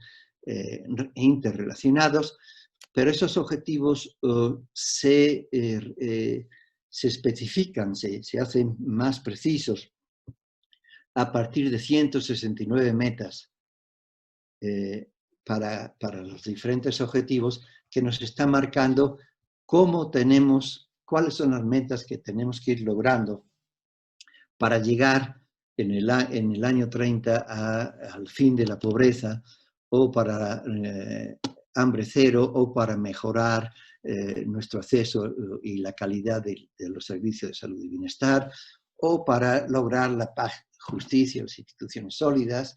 interrelacionados, pero esos objetivos se especifican, se hacen más precisos a partir de 169 metas para los diferentes objetivos, que nos están marcando cuáles son las metas que tenemos que ir logrando para llegar en el año 30 al fin de la pobreza, o para hambre cero, o para mejorar nuestro acceso y la calidad de los servicios de salud y bienestar, o para lograr la paz, justicia, las instituciones sólidas,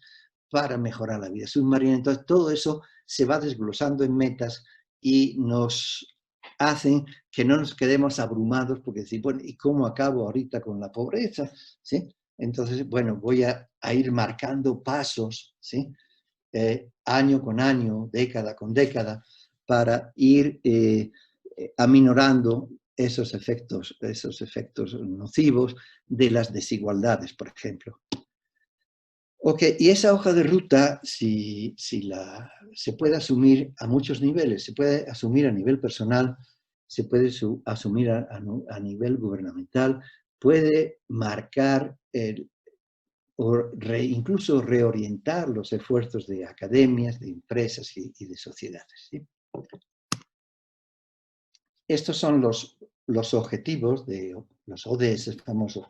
para mejorar la vida submarina. Entonces, todo eso se va desglosando en metas y nos hacen que no nos quedemos abrumados porque decir, bueno, ¿y cómo acabo ahorita con la pobreza? ¿Sí? Entonces, bueno, voy a ir marcando pasos, ¿sí? Año con año, década con década, para ir aminorando esos efectos nocivos de las desigualdades, por ejemplo. Ok, y esa hoja de ruta, se puede asumir a muchos niveles. Se puede asumir a nivel personal, se puede asumir a nivel gubernamental, puede marcar incluso reorientar los esfuerzos de academias, de empresas y de sociedades, ¿sí? Estos son los objetivos de los ODS famosos,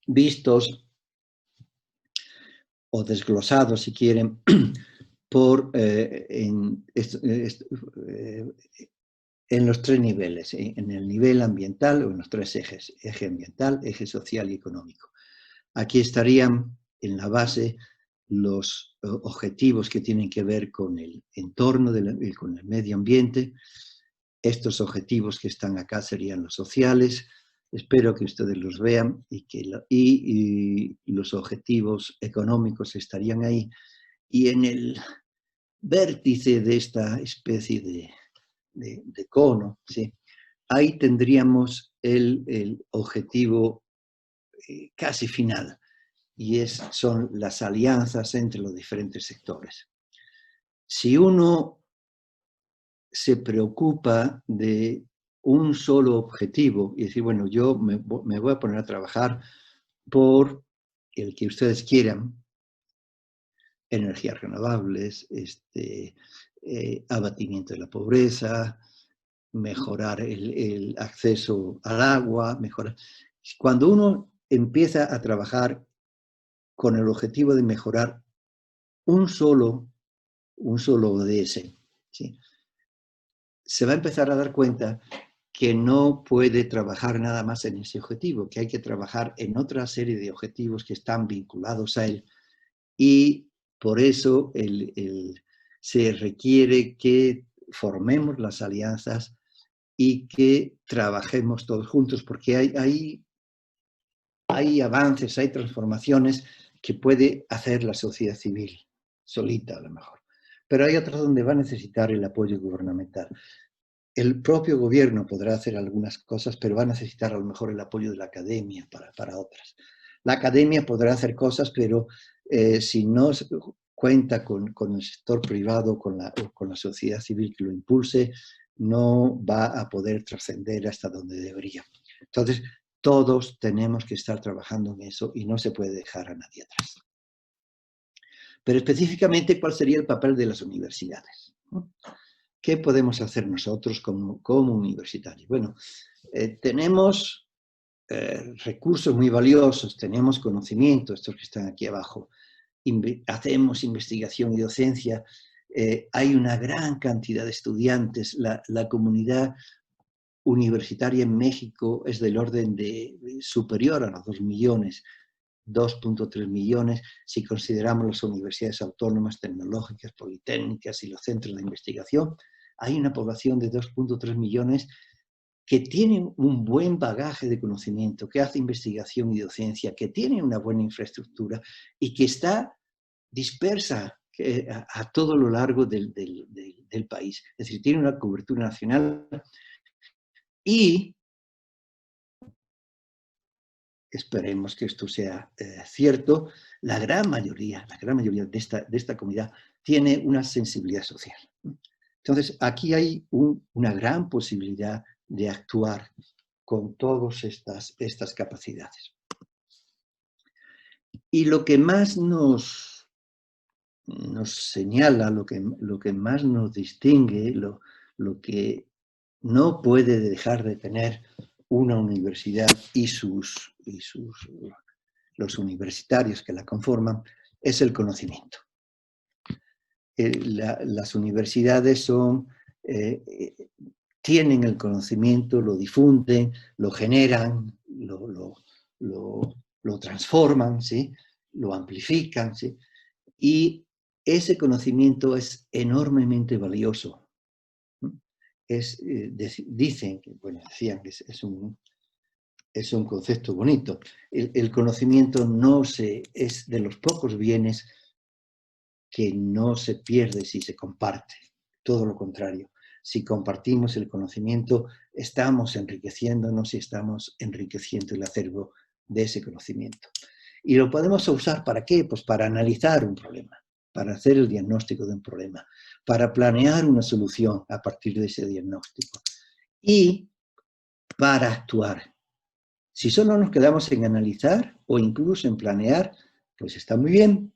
vistos o desglosados, si quieren, en los tres niveles, en el nivel ambiental, o en los tres ejes: eje ambiental, eje social y económico. Aquí estarían en la base los objetivos que tienen que ver con el entorno, con el medio ambiente. Estos objetivos que están acá serían los sociales. Espero que ustedes los vean, y los objetivos económicos estarían ahí. Y en el vértice de esta especie de cono, ¿sí?, ahí tendríamos el objetivo casi final, y son las alianzas entre los diferentes sectores. Si uno se preocupa de un solo objetivo y decir, bueno, yo me voy a poner a trabajar por el que ustedes quieran, energías renovables, abatimiento de la pobreza, mejorar el acceso al agua, mejorar. Cuando uno empieza a trabajar con el objetivo de mejorar un solo ODS, ¿sí?, se va a empezar a dar cuenta que no puede trabajar nada más en ese objetivo, que hay que trabajar en otra serie de objetivos que están vinculados a él, y por eso se requiere que formemos las alianzas y que trabajemos todos juntos, porque hay avances, hay transformaciones que puede hacer la sociedad civil solita, a lo mejor, pero hay otras donde va a necesitar el apoyo gubernamental. El propio gobierno podrá hacer algunas cosas, pero va a necesitar a lo mejor el apoyo de la academia para otras. La academia podrá hacer cosas, pero si no cuenta con el sector privado, con la sociedad civil que lo impulse, no va a poder trascender hasta donde debería. Entonces, todos tenemos que estar trabajando en eso y no se puede dejar a nadie atrás. Pero específicamente, ¿cuál sería el papel de las universidades? ¿Qué podemos hacer nosotros como universitarios? Bueno, tenemos recursos muy valiosos, tenemos conocimiento, estos que están aquí abajo, hacemos investigación y docencia, hay una gran cantidad de estudiantes, la comunidad universitaria en México es del orden de superior a los 2 millones, 2.3 millones, si consideramos las universidades autónomas, tecnológicas, politécnicas y los centros de investigación. Hay una población de 2.3 millones que tienen un buen bagaje de conocimiento, que hace investigación y docencia, que tiene una buena infraestructura y que está dispersa a todo lo largo del país. Es decir, tiene una cobertura nacional y esperemos que esto sea cierto, la gran mayoría de esta comunidad tiene una sensibilidad social. Entonces, aquí hay una gran posibilidad de actuar con todas estas capacidades. Y lo que más nos señala, lo que más nos distingue, lo que no puede dejar de tener una universidad y los universitarios que la conforman, es el conocimiento. Las universidades tienen el conocimiento, lo difunden, lo generan, lo transforman, ¿sí? Lo amplifican, ¿sí? Y ese conocimiento es enormemente valioso. Dicen, bueno, decían que es un concepto bonito. El conocimiento es de los pocos bienes que no se pierde si se comparte. Todo lo contrario. Si compartimos el conocimiento, estamos enriqueciéndonos y estamos enriqueciendo el acervo de ese conocimiento. ¿Y lo podemos usar para qué? Pues para analizar un problema, para hacer el diagnóstico de un problema, para planear una solución a partir de ese diagnóstico y para actuar. Si solo nos quedamos en analizar o incluso en planear, pues está muy bien,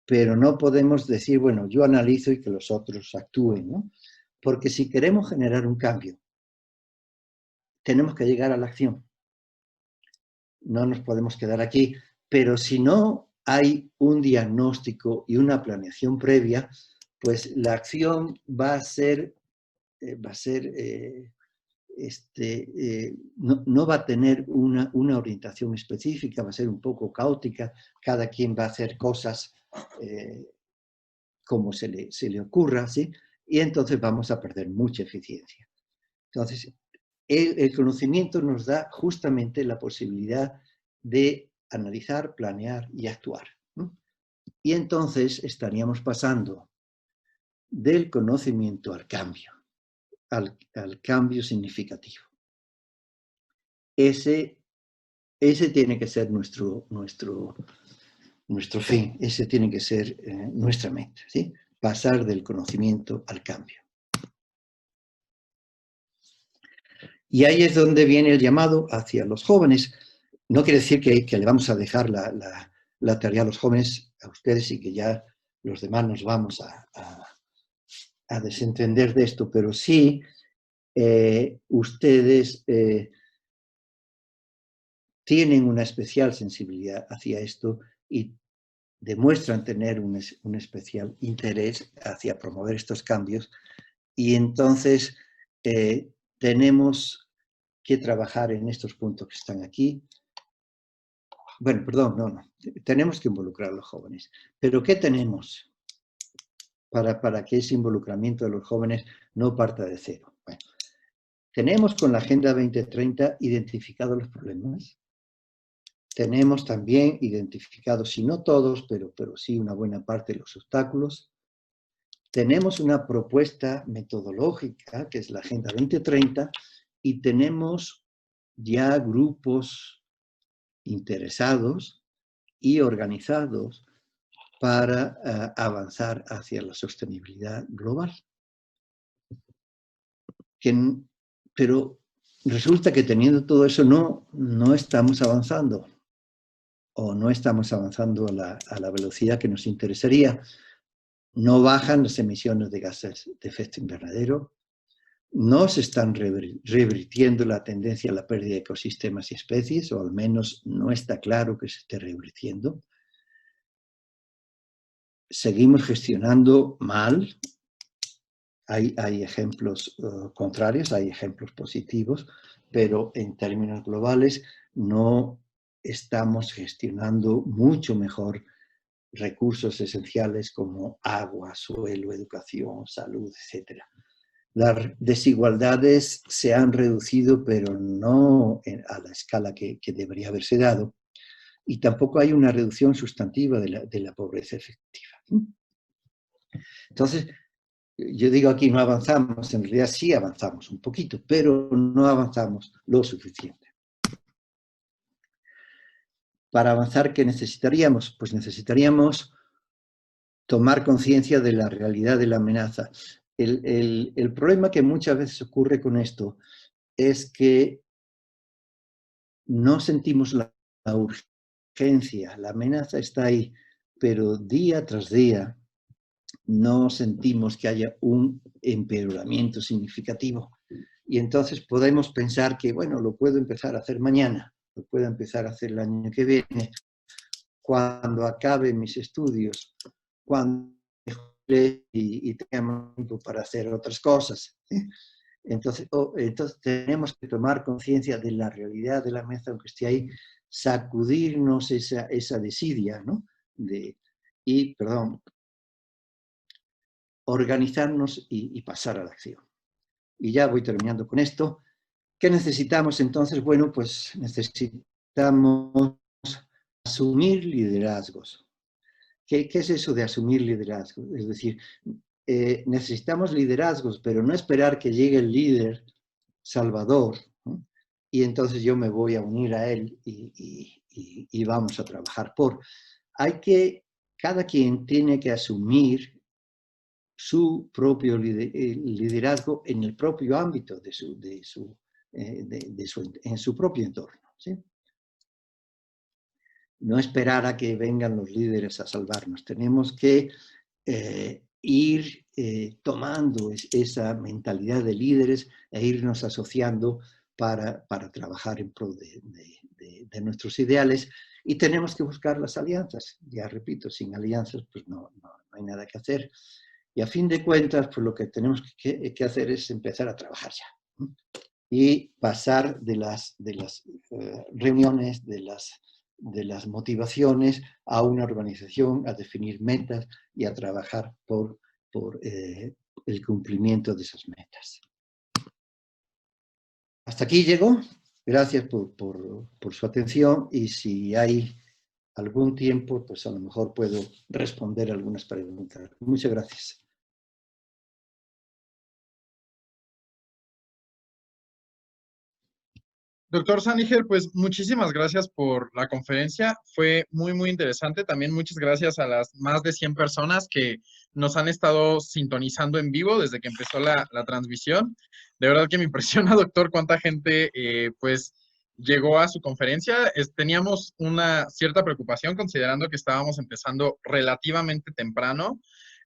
pero no podemos decir, bueno, yo analizo y que los otros actúen, ¿no? Porque si queremos generar un cambio, tenemos que llegar a la acción. No nos podemos quedar aquí, pero si no hay un diagnóstico y una planeación previa, pues la acción va a ser no va a tener una orientación específica, va a ser un poco caótica, cada quien va a hacer cosas como se le ocurra, ¿sí? Y entonces vamos a perder mucha eficiencia. Entonces, el conocimiento nos da justamente la posibilidad de analizar, planear y actuar, ¿no? Y entonces estaríamos pasando del conocimiento al cambio, al cambio significativo. Ese tiene que ser nuestro fin, ese tiene que ser nuestra meta, ¿sí? Pasar del conocimiento al cambio. Y ahí es donde viene el llamado hacia los jóvenes. No quiere decir que le vamos a dejar la tarea a los jóvenes, a ustedes, y que ya los demás nos vamos a desentender de esto, pero sí ustedes tienen una especial sensibilidad hacia esto y demuestran tener un especial interés hacia promover estos cambios, y entonces tenemos que trabajar en estos puntos que están aquí. Bueno, perdón, no. Tenemos que involucrar a los jóvenes. ¿Pero qué tenemos para que ese involucramiento de los jóvenes no parta de cero? Bueno, tenemos con la Agenda 2030 identificados los problemas. Tenemos también identificados, si no todos, pero sí una buena parte de los obstáculos. Tenemos una propuesta metodológica, que es la Agenda 2030, y tenemos ya grupos interesados y organizados para avanzar hacia la sostenibilidad global. Pero resulta que teniendo todo eso no estamos avanzando, o no estamos avanzando a la velocidad que nos interesaría. No bajan las emisiones de gases de efecto invernadero, no se están revirtiendo la tendencia a la pérdida de ecosistemas y especies, o al menos no está claro que se esté revirtiendo. Seguimos gestionando mal. Hay ejemplos contrarios, hay ejemplos positivos, pero en términos globales no estamos gestionando mucho mejor recursos esenciales como agua, suelo, educación, salud, etc. Las desigualdades se han reducido, pero no a la escala que debería haberse dado, y tampoco hay una reducción sustantiva de la pobreza efectiva. Entonces, yo digo aquí no avanzamos, en realidad sí avanzamos un poquito, pero no avanzamos lo suficiente. Para avanzar, ¿qué necesitaríamos? Pues necesitaríamos tomar conciencia de la realidad de la amenaza. El problema que muchas veces ocurre con esto es que no sentimos la urgencia, la amenaza está ahí, pero día tras día no sentimos que haya un empeoramiento significativo. Y entonces podemos pensar que, bueno, lo puedo empezar a hacer mañana, lo puedo empezar a hacer el año que viene, cuando acabe mis estudios, cuando y tenga tiempo para hacer otras cosas. Entonces tenemos que tomar conciencia de la realidad de la amenaza, aunque esté ahí, sacudirnos esa desidia, ¿no? Organizarnos y pasar a la acción. Y ya voy terminando con esto. ¿Qué necesitamos entonces? Bueno, pues necesitamos asumir liderazgos. ¿Qué es eso de asumir liderazgo? Es decir, necesitamos liderazgos, pero no esperar que llegue el líder salvador, ¿no? Y entonces yo me voy a unir a él y vamos a trabajar por. Cada quien tiene que asumir su propio liderazgo en el propio ámbito en su propio entorno, ¿sí? No esperar a que vengan los líderes a salvarnos. Tenemos que ir tomando esa mentalidad de líderes e irnos asociando para trabajar en pro de nuestros ideales, y tenemos que buscar las alianzas. Ya repito, sin alianzas pues no hay nada que hacer. Y a fin de cuentas, pues lo que tenemos que hacer es empezar a trabajar ya, ¿no? Y pasar de las reuniones, de las motivaciones, a una organización, a definir metas y a trabajar por el cumplimiento de esas metas. Hasta aquí llego. Gracias por su atención, y si hay algún tiempo, pues a lo mejor puedo responder algunas preguntas. Muchas gracias. Doctor Sániger, pues muchísimas gracias por la conferencia. Fue muy, muy interesante. También muchas gracias a las más de 100 personas que nos han estado sintonizando en vivo desde que empezó la transmisión. De verdad que me impresiona, doctor, cuánta gente pues llegó a su conferencia. Teníamos una cierta preocupación considerando que estábamos empezando relativamente temprano.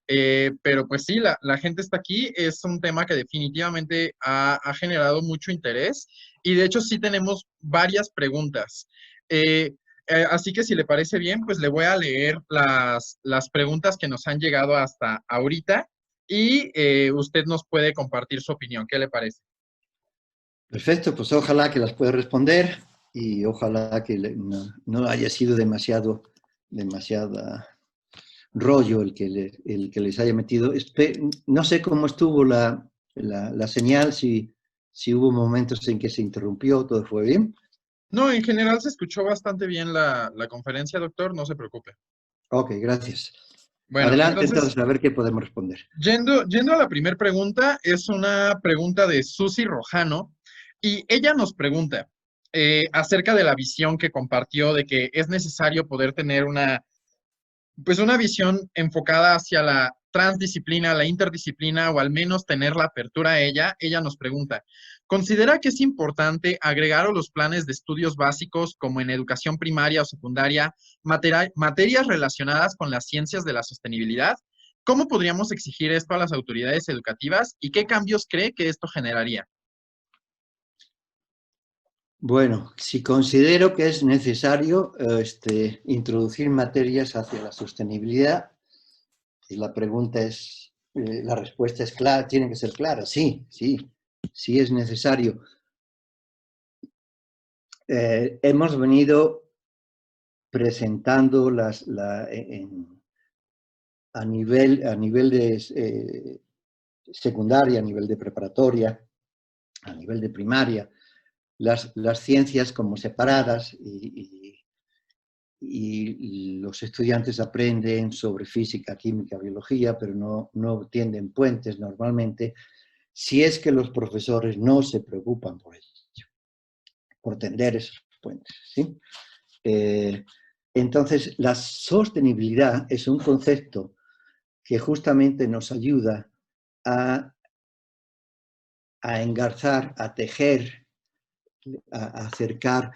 Pero pues sí, la gente está aquí. Es un tema que definitivamente ha generado mucho interés, y de hecho sí tenemos varias preguntas. Así que si le parece bien, pues le voy a leer las preguntas que nos han llegado hasta ahorita, y usted nos puede compartir su opinión. ¿Qué le parece? Perfecto, pues ojalá que las pueda responder, y ojalá que no haya sido demasiada rollo el que les haya metido. No sé cómo estuvo la señal, si hubo momentos en que se interrumpió, todo fue bien. No, en general se escuchó bastante bien la conferencia, doctor, no se preocupe. Ok, gracias. Bueno, Adelante entonces, entonces, a ver qué podemos responder. yendo a la primera pregunta, es una pregunta de Susi Rojano, y ella nos pregunta acerca de la visión que compartió de que es necesario poder tener una pues una visión enfocada hacia la transdisciplina, la interdisciplina o al menos tener la apertura a ella, ella nos pregunta, ¿considera que es importante agregar a los planes de estudios básicos como en educación primaria o secundaria materias relacionadas con las ciencias de la sostenibilidad? ¿Cómo podríamos exigir esto a las autoridades educativas y qué cambios cree que esto generaría? Bueno, si considero que es necesario introducir materias hacia la sostenibilidad, pues la pregunta es, la respuesta es clara, tiene que ser clara, sí, sí, sí es necesario. Hemos venido presentando a nivel de secundaria, a nivel de preparatoria, a nivel de primaria, las ciencias como separadas y los estudiantes aprenden sobre física, química, biología, pero no tienden puentes normalmente, si es que los profesores no se preocupan por ello, por tender esos puentes, ¿sí? Entonces, la sostenibilidad es un concepto que justamente nos ayuda a, a engarzar, a tejer, a acercar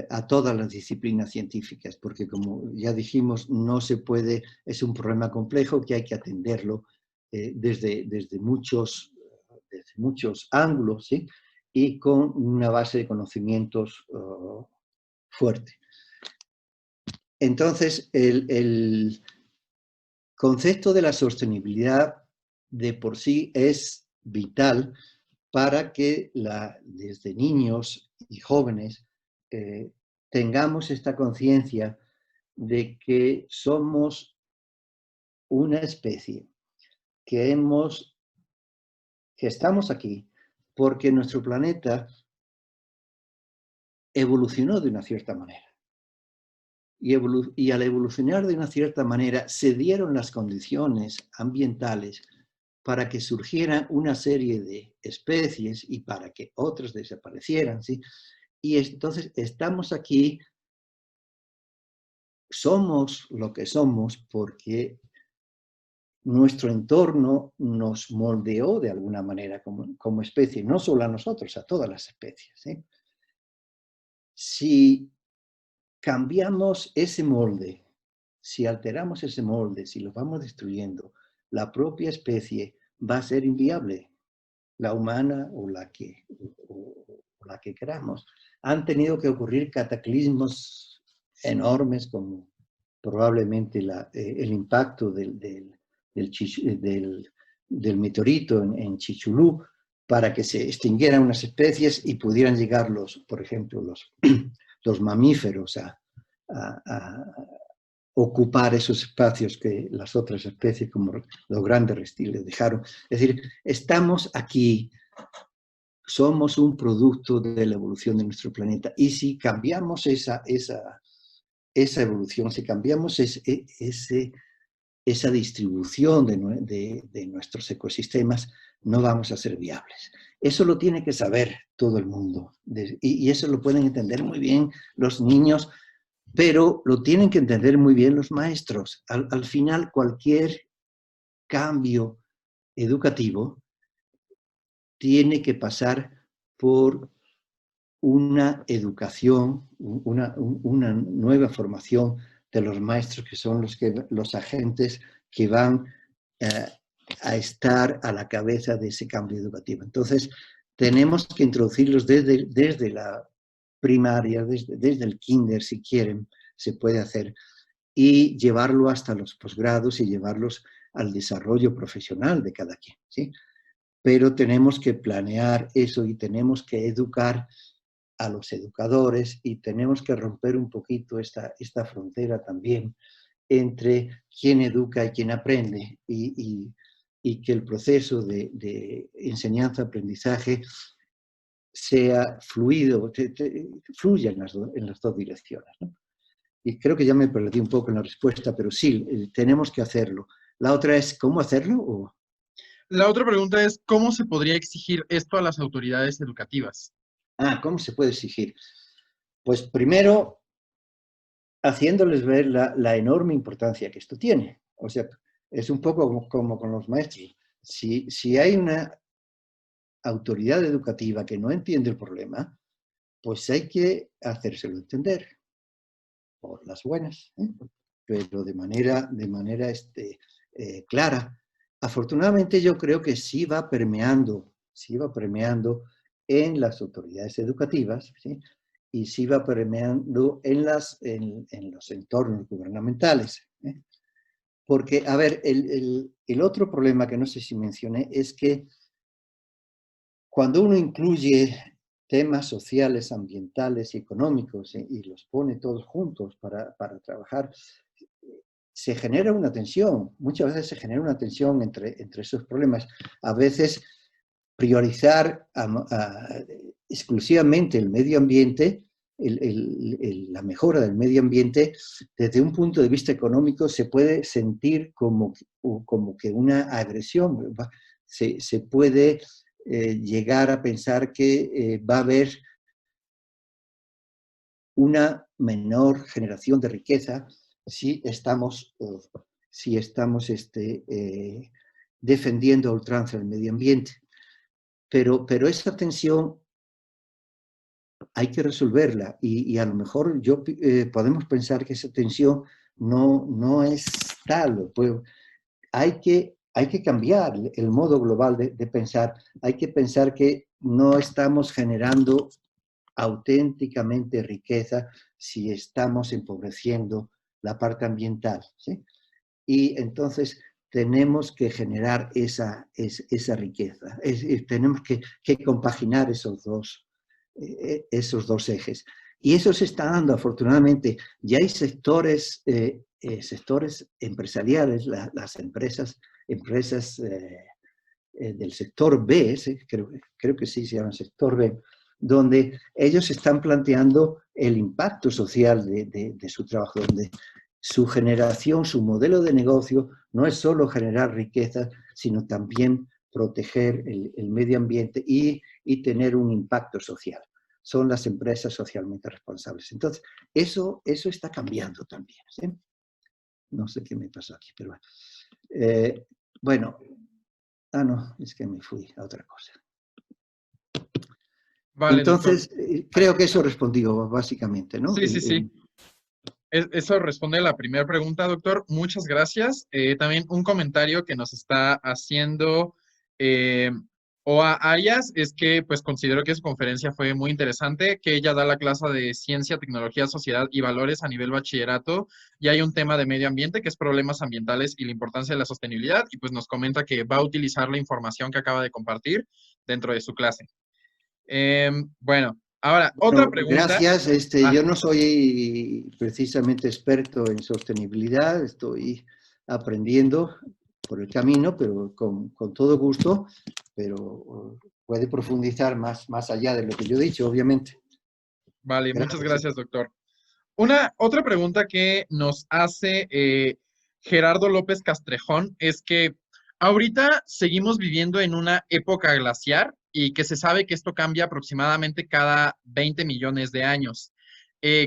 a todas las disciplinas científicas, porque como ya dijimos, no se puede, es un problema complejo que hay que atenderlo desde muchos ángulos, ¿sí? Y con una base de conocimientos fuerte. Entonces, el concepto de la sostenibilidad de por sí es vital para que desde niños y jóvenes tengamos esta conciencia de que somos una especie que estamos aquí porque nuestro planeta evolucionó de una cierta manera. Y al evolucionar de una cierta manera se dieron las condiciones ambientales para que surgiera una serie de especies y para que otras desaparecieran, ¿sí? Y entonces estamos aquí, somos lo que somos porque nuestro entorno nos moldeó de alguna manera como especie, no solo a nosotros, a todas las especies, ¿sí? Si cambiamos ese molde, si alteramos ese molde, si lo vamos destruyendo, la propia especie va a ser inviable, la humana o la que queramos. Han tenido que ocurrir cataclismos enormes como probablemente el impacto del meteorito en Chicxulub para que se extinguieran unas especies y pudieran llegar por ejemplo, los mamíferos a ocupar esos espacios que las otras especies, como los grandes reptiles, dejaron. Es decir, estamos aquí, somos un producto de la evolución de nuestro planeta. Y si cambiamos esa evolución, si cambiamos esa distribución de nuestros ecosistemas, no vamos a ser viables. Eso lo tiene que saber todo el mundo. Y eso lo pueden entender muy bien los niños, pero lo tienen que entender muy bien los maestros. Al final, cualquier cambio educativo tiene que pasar por una educación, una nueva formación de los maestros, que son los agentes que van a estar a la cabeza de ese cambio educativo. Entonces, tenemos que introducirlos desde la primaria, desde el kinder, si quieren, se puede hacer, y llevarlo hasta los posgrados y llevarlos al desarrollo profesional de cada quien, ¿sí? Pero tenemos que planear eso y tenemos que educar a los educadores y tenemos que romper un poquito esta frontera también entre quién educa y quién aprende y que el proceso de enseñanza-aprendizaje sea fluido, fluya en las dos direcciones, ¿no? Y creo que ya me perdí un poco en la respuesta, pero sí, tenemos que hacerlo. La otra es, ¿cómo hacerlo? La otra pregunta es, ¿cómo se podría exigir esto a las autoridades educativas? ¿Cómo se puede exigir? Pues primero, haciéndoles ver la enorme importancia que esto tiene. O sea, es un poco como con los maestros. Si hay una autoridad educativa que no entiende el problema, pues hay que hacérselo entender, por las buenas, ¿eh? Pero de manera clara. Afortunadamente yo creo que sí va permeando en las autoridades educativas, ¿sí? Y sí va permeando en los entornos gubernamentales, ¿eh? Porque, a ver, el otro problema que no sé si mencioné es que cuando uno incluye temas sociales, ambientales y económicos y los pone todos juntos para trabajar, se genera una tensión. Muchas veces se genera una tensión entre esos problemas. A veces priorizar exclusivamente el medio ambiente, la mejora del medio ambiente, desde un punto de vista económico se puede sentir como que una agresión. Se puede llegar a pensar que va a haber una menor generación de riqueza si estamos defendiendo a ultranza el medio ambiente. Pero esa tensión hay que resolverla y a lo mejor podemos pensar que esa tensión no es tal. Pues hay que cambiar el modo global de pensar. Hay que pensar que no estamos generando auténticamente riqueza si estamos empobreciendo la parte ambiental, ¿sí? Y entonces tenemos que generar esa riqueza. Tenemos que compaginar esos dos ejes. Y eso se está dando, afortunadamente. Ya hay sectores empresariales, las empresas del sector B, creo que sí se llama sector B, donde ellos están planteando el impacto social de su trabajo, donde su generación, su modelo de negocio no es solo generar riqueza, sino también proteger el medio ambiente y tener un impacto social. Son las empresas socialmente responsables. Entonces, eso está cambiando también, ¿sí? No sé qué me pasó aquí, pero bueno. No, es que me fui a otra cosa. Vale, doctor. Entonces, creo que eso respondió básicamente, ¿no? Sí, sí, sí. Eso responde a la primera pregunta, doctor. Muchas gracias. También un comentario que nos está haciendo Oa Arias es que pues considero que su conferencia fue muy interesante, que ella da la clase de Ciencia, Tecnología, Sociedad y Valores a nivel bachillerato y hay un tema de medio ambiente que es problemas ambientales y la importancia de la sostenibilidad y pues nos comenta que va a utilizar la información que acaba de compartir dentro de su clase. Bueno, ahora, otra Bueno, pregunta. gracias. Yo no soy precisamente experto en sostenibilidad, estoy aprendiendo por el camino, pero con todo gusto, pero puede profundizar más allá de lo que yo he dicho, obviamente. Vale, muchas Gracias. gracias, doctor. Otra pregunta que nos hace Gerardo López Castrejón es que ahorita seguimos viviendo en una época glaciar y que se sabe que esto cambia aproximadamente cada 20 millones de años.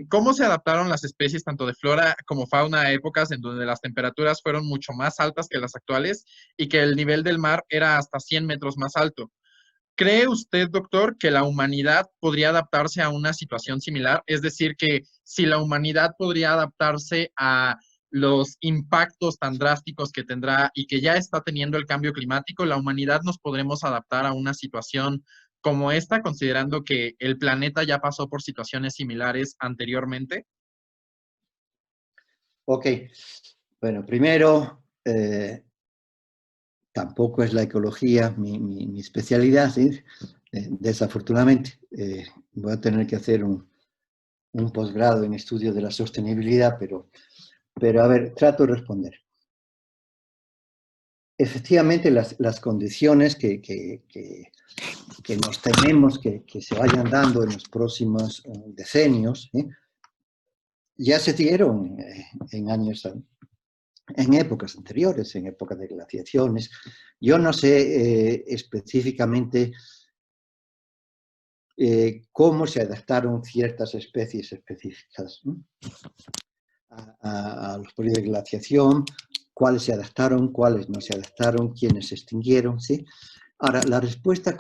¿Cómo se adaptaron las especies tanto de flora como fauna a épocas en donde las temperaturas fueron mucho más altas que las actuales y que el nivel del mar era hasta 100 metros más alto? ¿Cree usted, doctor, que la humanidad podría adaptarse a una situación similar? Es decir, que si la humanidad podría adaptarse a los impactos tan drásticos que tendrá y que ya está teniendo el cambio climático, la humanidad nos podremos adaptar a una situación como esta, considerando que el planeta ya pasó por situaciones similares anteriormente. Ok. Bueno, primero, tampoco es la ecología mi especialidad, ¿sí? Desafortunadamente. Voy a tener que hacer un posgrado en estudio de la sostenibilidad, pero a ver, trato de responder. Efectivamente, las condiciones que nos tememos que se vayan dando en los próximos decenios, ya se dieron en épocas anteriores, en épocas de glaciaciones. Yo no sé específicamente cómo se adaptaron ciertas especies específicas, ¿no? a los periodos de glaciación, cuáles se adaptaron, cuáles no se adaptaron, quiénes se extinguieron, ¿sí? Ahora, la respuesta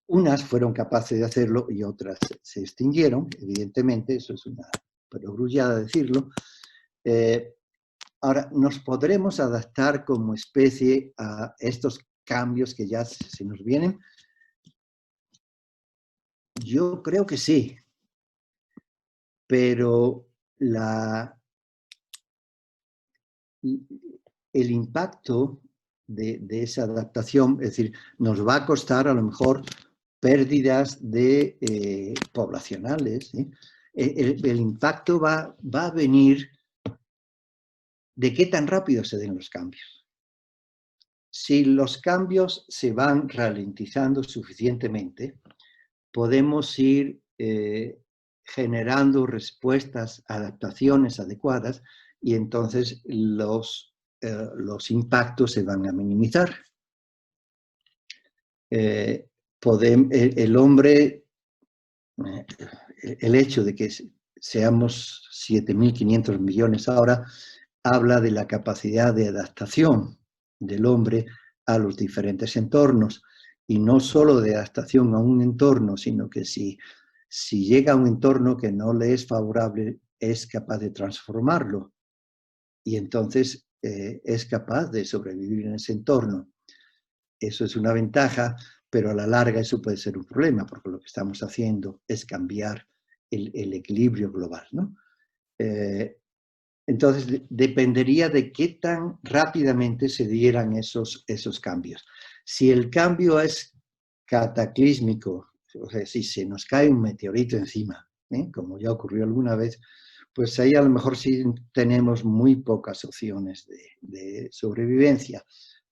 unas fueron capaces de hacerlo y otras se extinguieron, evidentemente, eso es una perogrullada decirlo. Ahora, ¿nos podremos adaptar como especie a estos cambios que ya se nos vienen? Yo creo que sí, pero el impacto de esa adaptación, es decir, nos va a costar a lo mejor pérdidas poblacionales, ¿sí? El impacto va a venir de qué tan rápido se den los cambios. Si los cambios se van ralentizando suficientemente, podemos ir generando respuestas, adaptaciones adecuadas y entonces los impactos se van a minimizar. El hombre, el hecho de que seamos 7.500 millones ahora, habla de la capacidad de adaptación del hombre a los diferentes entornos, y no solo de adaptación a un entorno, sino que si llega a un entorno que no le es favorable, es capaz de transformarlo, y entonces es capaz de sobrevivir en ese entorno. Eso es una ventaja, pero a la larga eso puede ser un problema, porque lo que estamos haciendo es cambiar el equilibrio global, ¿no? Entonces, dependería de qué tan rápidamente se dieran esos cambios. Si el cambio es cataclísmico, o sea, si se nos cae un meteorito encima, como ya ocurrió alguna vez, pues ahí a lo mejor sí tenemos muy pocas opciones de sobrevivencia.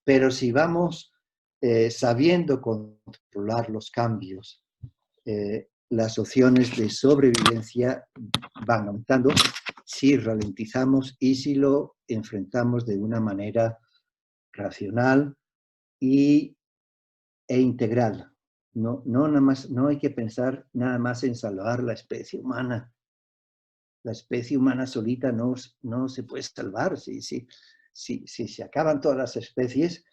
Pero si vamos sabiendo controlar los cambios, las opciones de sobrevivencia van aumentando si ralentizamos y si lo enfrentamos de una manera racional e integral. No hay que pensar nada más en salvar la especie humana. La especie humana solita no se puede salvar. Si se acaban todas las especies,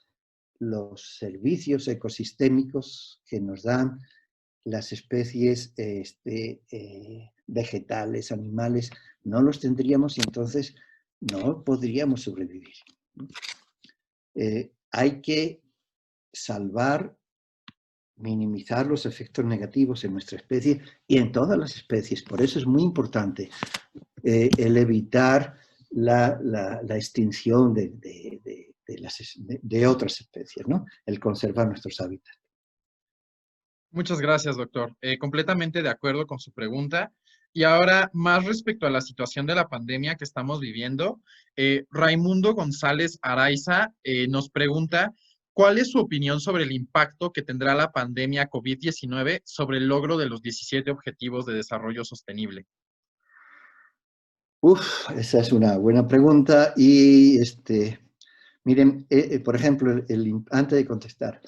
los servicios ecosistémicos que nos dan las especies vegetales, animales, no los tendríamos y entonces no podríamos sobrevivir. Hay que salvar, minimizar los efectos negativos en nuestra especie y en todas las especies. Por eso es muy importante el evitar la extinción de otras especies, ¿no? El conservar nuestros hábitats. Muchas gracias, doctor. Completamente de acuerdo con su pregunta. Y ahora, más respecto a la situación de la pandemia que estamos viviendo, Raimundo González Araiza nos pregunta, ¿cuál es su opinión sobre el impacto que tendrá la pandemia COVID-19 sobre el logro de los 17 Objetivos de Desarrollo Sostenible? Esa es una buena pregunta y miren, por ejemplo, antes de contestar,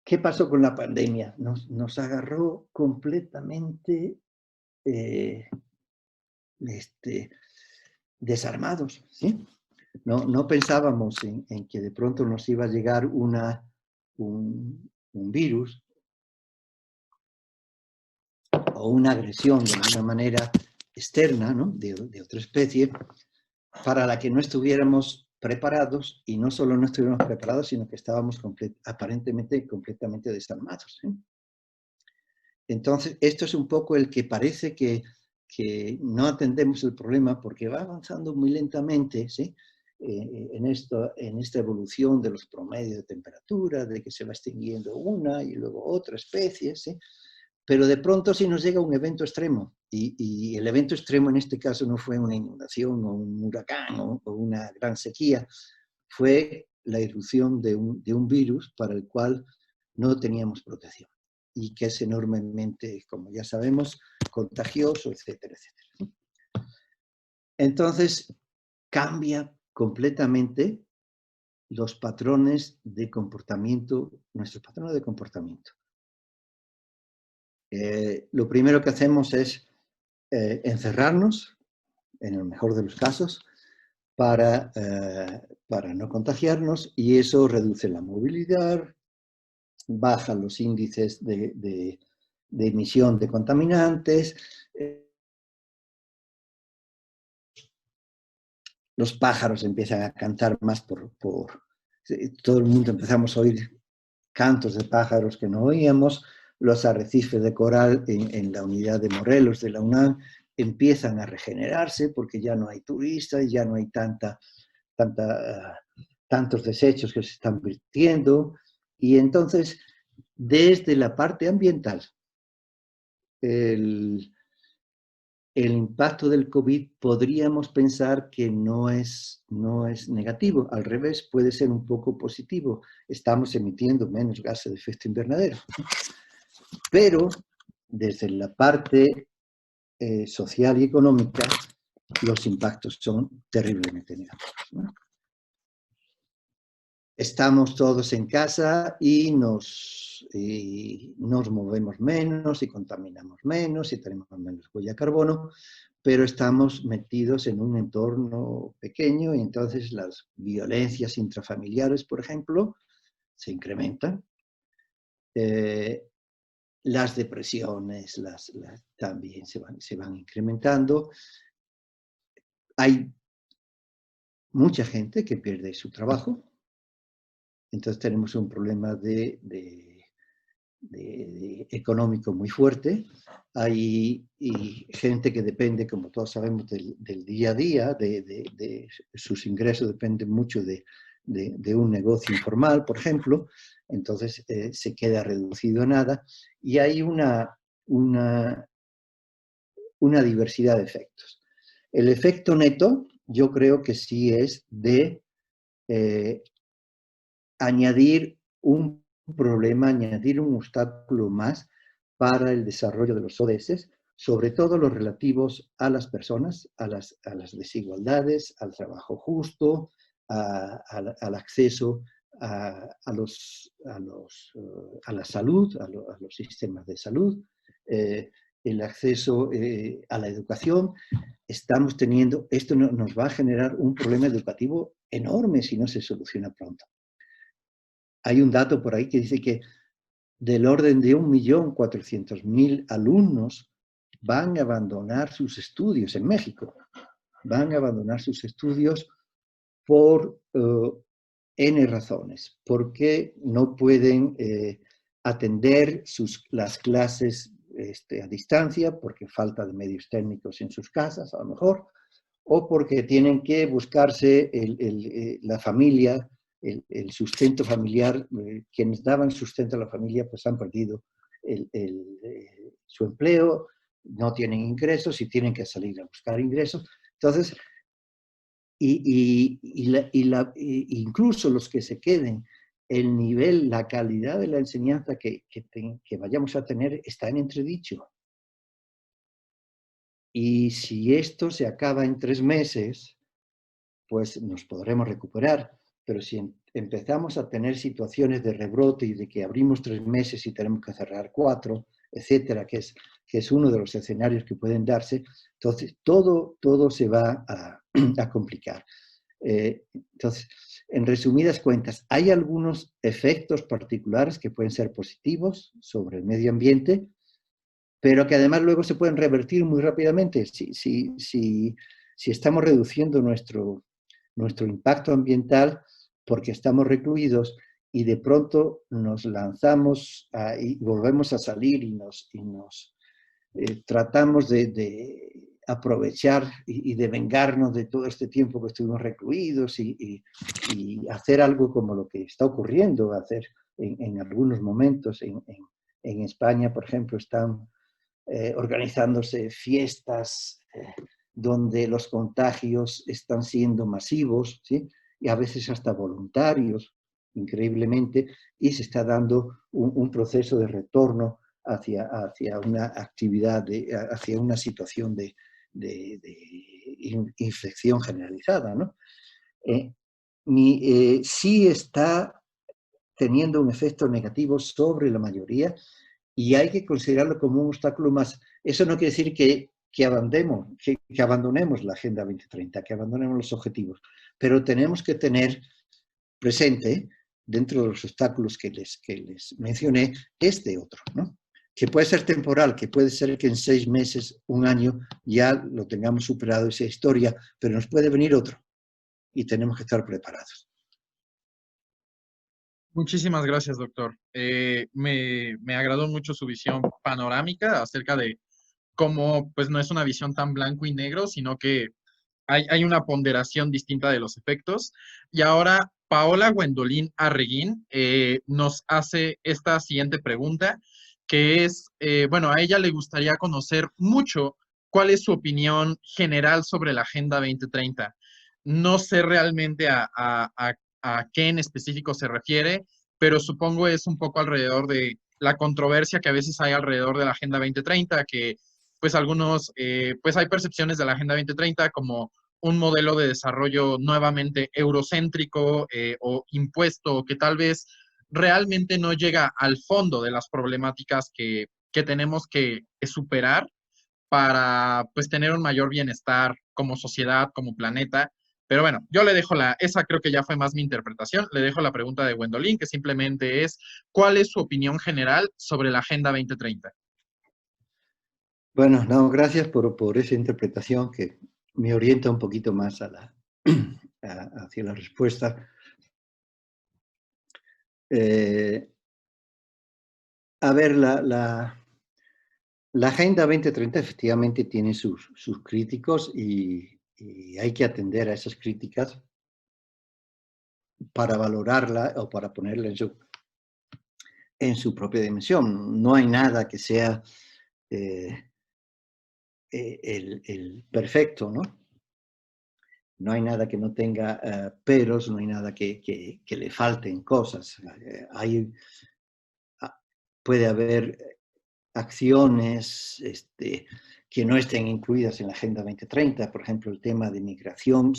¿qué pasó con la pandemia? Nos agarró completamente desarmados, ¿sí? No pensábamos en que de pronto nos iba a llegar un virus o una agresión de alguna manera externa, ¿no? de otra especie, para la que no estuviéramos preparados, y no solo no estuviéramos preparados, sino que estábamos aparentemente completamente desarmados. Entonces, esto es un poco el que parece que no atendemos el problema porque va avanzando muy lentamente, ¿sí? En esta evolución de los promedios de temperatura, de que se va extinguiendo una y luego otra especie, ¿sí? Pero de pronto sí nos llega un evento extremo, y el evento extremo en este caso no fue una inundación o un huracán o una gran sequía, fue la irrupción de un virus para el cual no teníamos protección y que es enormemente, como ya sabemos, contagioso, etcétera, etcétera. Entonces, cambia completamente los patrones de comportamiento, nuestros patrones de comportamiento. Lo primero que hacemos es encerrarnos, en el mejor de los casos, para no contagiarnos, y eso reduce la movilidad, baja los índices de emisión de contaminantes, los pájaros empiezan a cantar más todo el mundo empezamos a oír cantos de pájaros que no oíamos, los arrecifes de coral en la unidad de Morelos de la UNAM empiezan a regenerarse porque ya no hay turistas, ya no hay tantos desechos que se están vertiendo, y entonces desde la parte ambiental el impacto del COVID podríamos pensar que no es negativo, al revés, puede ser un poco positivo. Estamos emitiendo menos gases de efecto invernadero. Pero desde la parte social y económica, los impactos son terriblemente negativos, ¿no? Estamos todos en casa y nos movemos menos y contaminamos menos y tenemos menos huella de carbono, pero estamos metidos en un entorno pequeño y entonces las violencias intrafamiliares, por ejemplo, se incrementan. Las depresiones también se van incrementando. Hay mucha gente que pierde su trabajo. Entonces tenemos un problema económico muy fuerte. Hay gente que depende, como todos sabemos, del día a día, sus ingresos dependen mucho de un negocio informal, por ejemplo. Entonces se queda reducido a nada. Y hay una diversidad de efectos. El efecto neto, yo creo que sí es de añadir un problema, añadir un obstáculo más para el desarrollo de los ODS, sobre todo los relativos a las personas, a las desigualdades, al trabajo justo, al acceso a la salud, a los sistemas de salud, el acceso a la educación. Estamos teniendo, esto nos va a generar un problema educativo enorme si no se soluciona pronto. Hay un dato por ahí que dice que del orden de 1.400.000 alumnos van a abandonar sus estudios en México. Van a abandonar sus estudios por N razones. Porque no pueden atender las clases a distancia, porque falta de medios técnicos en sus casas, a lo mejor, o porque tienen que buscarse la familia, el sustento familiar. Quienes daban sustento a la familia pues han perdido su empleo, no tienen ingresos y tienen que salir a buscar ingresos. Entonces, incluso los que se queden, el nivel, la calidad de la enseñanza que vayamos a tener está en entredicho. Y si esto se acaba en 3 meses, pues nos podremos recuperar. Pero si empezamos a tener situaciones de rebrote y de que abrimos 3 meses y tenemos que cerrar 4, etcétera, que es uno de los escenarios que pueden darse, entonces todo se va a complicar. Entonces, en resumidas cuentas, hay algunos efectos particulares que pueden ser positivos sobre el medio ambiente, pero que además luego se pueden revertir muy rápidamente. Si estamos reduciendo nuestro impacto ambiental porque estamos recluidos y de pronto nos lanzamos y volvemos a salir y nos tratamos de aprovechar y de vengarnos de todo este tiempo que estuvimos recluidos y hacer algo como lo que está ocurriendo, hacer en algunos momentos. En España, por ejemplo, están organizándose fiestas donde los contagios están siendo masivos, ¿sí? Y a veces hasta voluntarios, increíblemente, y se está dando un proceso de retorno hacia una actividad, hacia una situación de infección generalizada, ¿no? Sí está teniendo un efecto negativo sobre la mayoría y hay que considerarlo como un obstáculo más. Eso no quiere decir que abandonemos la Agenda 2030, que abandonemos los objetivos, pero tenemos que tener presente, dentro de los obstáculos que les mencioné, este otro, ¿no? Que puede ser temporal, que puede ser que en 6 meses, un año, ya lo tengamos superado esa historia, pero nos puede venir otro y tenemos que estar preparados. Muchísimas gracias, doctor. Me agradó mucho su visión panorámica acerca de cómo, pues, no es una visión tan blanco y negro, sino que hay una ponderación distinta de los efectos. Y ahora, Paola Gwendolyn Arreguín nos hace esta siguiente pregunta, que es, bueno, a ella le gustaría conocer mucho cuál es su opinión general sobre la Agenda 2030. No sé realmente a qué en específico se refiere, pero supongo es un poco alrededor de la controversia que a veces hay alrededor de la Agenda 2030, que pues algunos, pues hay percepciones de la Agenda 2030 como un modelo de desarrollo nuevamente eurocéntrico o impuesto, que tal vez realmente no llega al fondo de las problemáticas que tenemos que superar para pues tener un mayor bienestar como sociedad, como planeta. Pero bueno, yo le dejo esa creo que ya fue más mi interpretación, le dejo la pregunta de Gwendolyn, que simplemente es, ¿cuál es su opinión general sobre la Agenda 2030? Bueno, no, gracias por esa interpretación que me orienta un poquito más hacia la respuesta. A ver, la Agenda 2030 efectivamente tiene sus críticos y hay que atender a esas críticas para valorarla o para ponerla en su propia dimensión. No hay nada que sea el perfecto, ¿no? No hay nada que no tenga peros, no hay nada que le falten cosas. Puede haber acciones que no estén incluidas en la Agenda 2030. Por ejemplo, el tema de migración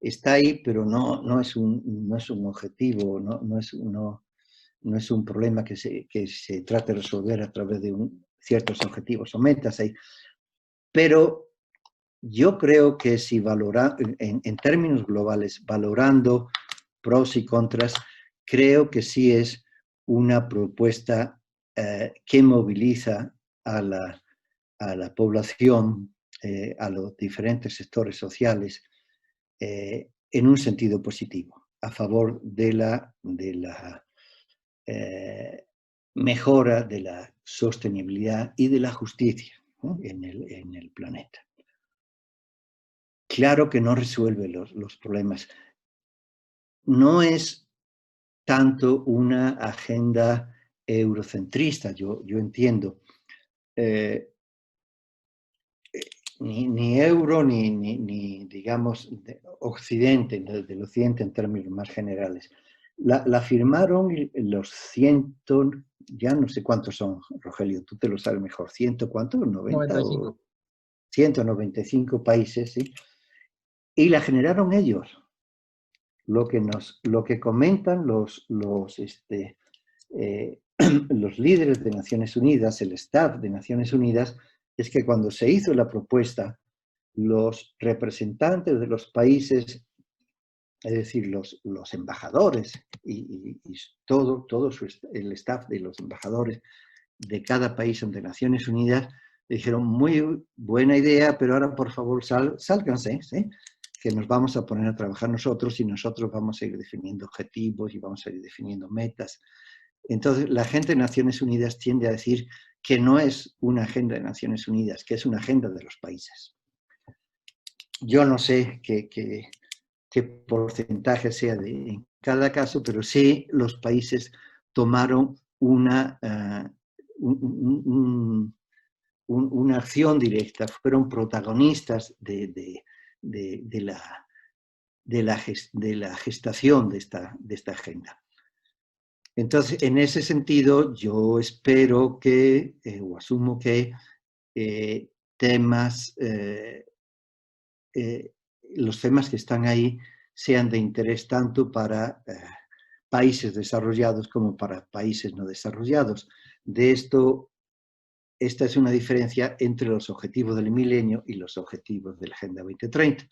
está ahí, pero no es un objetivo, no es un problema que se trate de resolver a través de ciertos objetivos o metas ahí. Pero yo creo que si en términos globales, valorando pros y contras, creo que sí es una propuesta que moviliza a la población, a los diferentes sectores sociales, en un sentido positivo, a favor de la mejora de la sostenibilidad y de la justicia, ¿no? en el planeta. Claro que no resuelve los problemas. No es tanto una agenda eurocentrista, yo entiendo. Ni euro, ni digamos, occidente, del occidente en términos más generales. La firmaron los ya no sé cuántos son, Rogelio, tú te lo sabes mejor, ¿cuántos? ¿90 95. o 195 países, ¿sí? Y la generaron ellos. Lo que comentan los líderes de Naciones Unidas, el staff de Naciones Unidas, es que cuando se hizo la propuesta, los representantes de los países, es decir, los embajadores y todo el staff de los embajadores de cada país ante Naciones Unidas, dijeron, muy buena idea, pero ahora por favor sálganse, ¿sí? Que nos vamos a poner a trabajar nosotros y nosotros vamos a ir definiendo objetivos y vamos a ir definiendo metas. Entonces, la gente de Naciones Unidas tiende a decir que no es una agenda de Naciones Unidas, que es una agenda de los países. Yo no sé qué porcentaje sea en cada caso, pero sí los países tomaron una acción directa, fueron protagonistas de la gestación de esta agenda. Entonces, en ese sentido, yo espero que, o asumo que los temas que están ahí sean de interés tanto para países desarrollados como para países no desarrollados. De esto esta es una diferencia entre los objetivos del milenio y los objetivos de la Agenda 2030.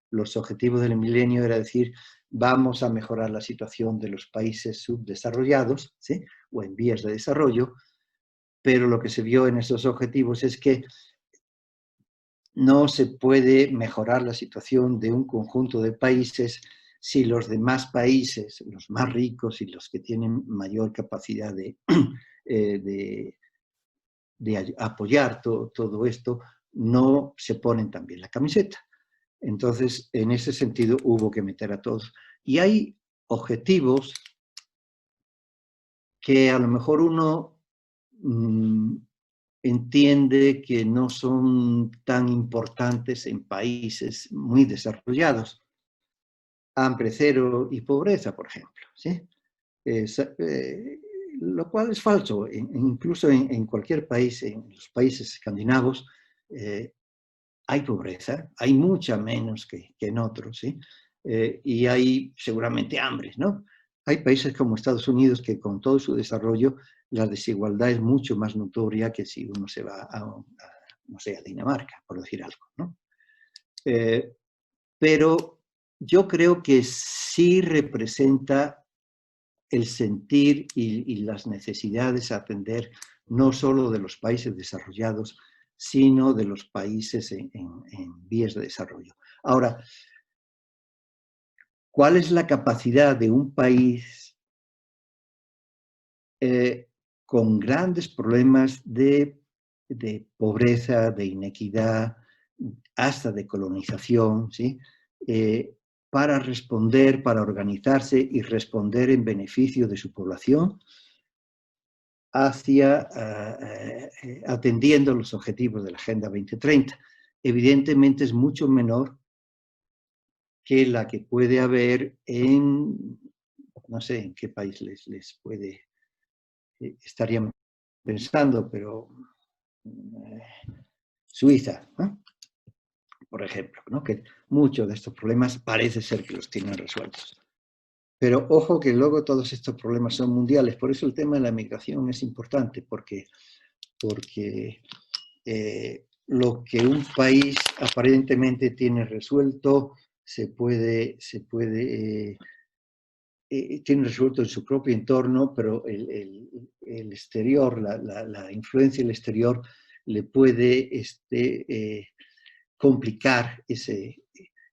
Los objetivos del milenio era decir, vamos a mejorar la situación de los países subdesarrollados, ¿sí?, o en vías de desarrollo, pero lo que se vio en esos objetivos es que no se puede mejorar la situación de un conjunto de países si los demás países, los más ricos y los que tienen mayor capacidad de apoyar todo esto, no se ponen también la camiseta. Entonces, en ese sentido, hubo que meter a todos. Y hay objetivos que a lo mejor uno entiende que no son tan importantes en países muy desarrollados. Hambre cero y pobreza, por ejemplo, ¿sí? Lo cual es falso. Incluso en cualquier país, en los países escandinavos, hay pobreza, hay mucha menos que en otros, ¿sí? Y hay seguramente hambre, ¿no? Hay países como Estados Unidos que con todo su desarrollo la desigualdad es mucho más notoria que si uno se va no sé, a Dinamarca, por decir algo, ¿no? Pero yo creo que sí representa el sentir y las necesidades a atender no solo de los países desarrollados, sino de los países en vías de desarrollo. Ahora, ¿cuál es la capacidad de un país con grandes problemas de pobreza, de inequidad, hasta de colonización, ¿sí?, para responder, para organizarse y responder en beneficio de su población hacia atendiendo los objetivos de la Agenda 2030? Evidentemente es mucho menor que la que puede haber en, no sé en qué país les puede, estarían pensando, pero Suiza, ¿no?, por ejemplo, ¿no?, que muchos de estos problemas parece ser que los tienen resueltos. Pero ojo que luego todos estos problemas son mundiales, por eso el tema de la migración es importante, porque lo que un país aparentemente tiene resuelto tiene resuelto en su propio entorno, pero el exterior, la influencia del exterior le puede complicar ese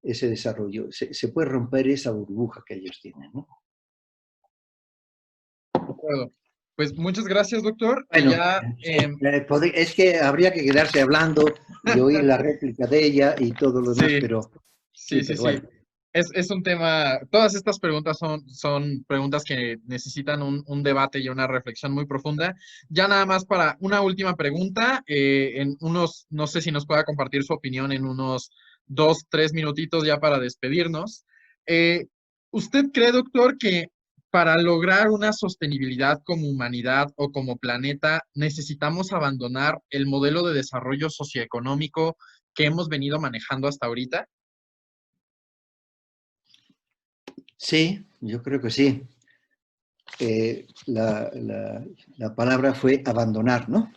desarrollo. Se puede romper esa burbuja que ellos tienen, ¿no? De acuerdo. Pues muchas gracias, doctor. Bueno, Ya, es que habría que quedarse hablando y oír la réplica de ella y todo lo demás, sí, pero sí, sí. pero bueno. Es un tema, todas estas preguntas son preguntas que necesitan un debate y una reflexión muy profunda. Ya nada más para una última pregunta, no sé si nos pueda compartir su opinión en unos 2, 3 minutitos ya para despedirnos. ¿Usted cree, doctor, que para lograr una sostenibilidad como humanidad o como planeta necesitamos abandonar el modelo de desarrollo socioeconómico que hemos venido manejando hasta ahorita? Sí, yo creo que sí. La palabra fue abandonar, ¿no?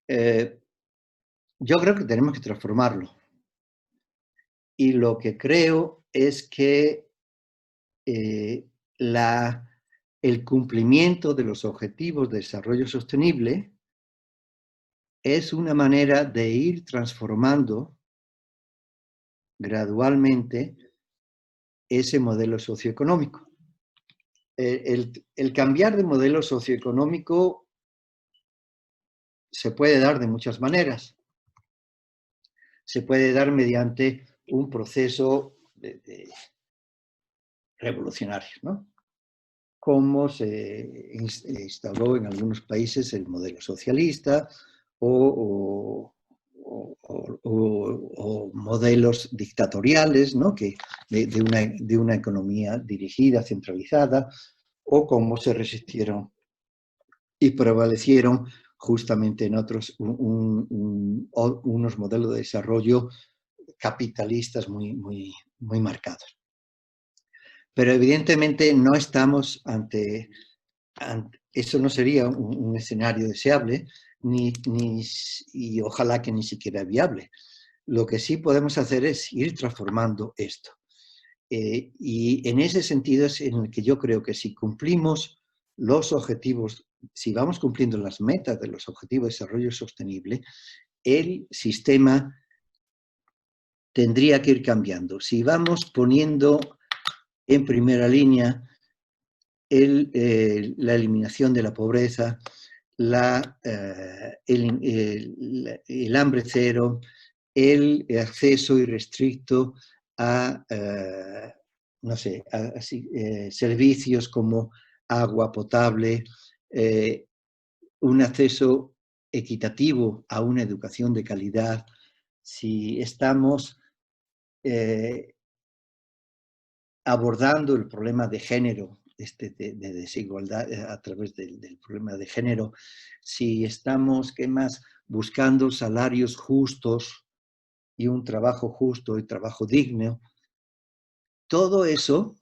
Yo creo que tenemos que transformarlo. Y lo que creo es que el cumplimiento de los objetivos de desarrollo sostenible es una manera de ir transformando gradualmente ese modelo socioeconómico. El cambiar de modelo socioeconómico se puede dar de muchas maneras. Se puede dar mediante un proceso revolucionario, ¿no? Como se instauró en algunos países el modelo socialista o modelos dictatoriales, ¿no?, de una economía dirigida, centralizada, o cómo se resistieron y prevalecieron justamente en otros unos modelos de desarrollo capitalistas muy marcados. Pero evidentemente no estamos ante eso no sería un escenario deseable. y ojalá que ni siquiera viable. Lo que sí podemos hacer es ir transformando esto. Y en ese sentido es en el que yo creo que si cumplimos los objetivos, si vamos cumpliendo las metas de los objetivos de desarrollo sostenible, el sistema tendría que ir cambiando. Si vamos poniendo en primera línea la eliminación de la pobreza, el hambre cero, el acceso irrestricto a, no sé, servicios como agua potable, un acceso equitativo a una educación de calidad, si estamos abordando el problema de género, de desigualdad a través del problema de género, si estamos, ¿qué más?, buscando salarios justos y un trabajo justo y trabajo digno, todo eso,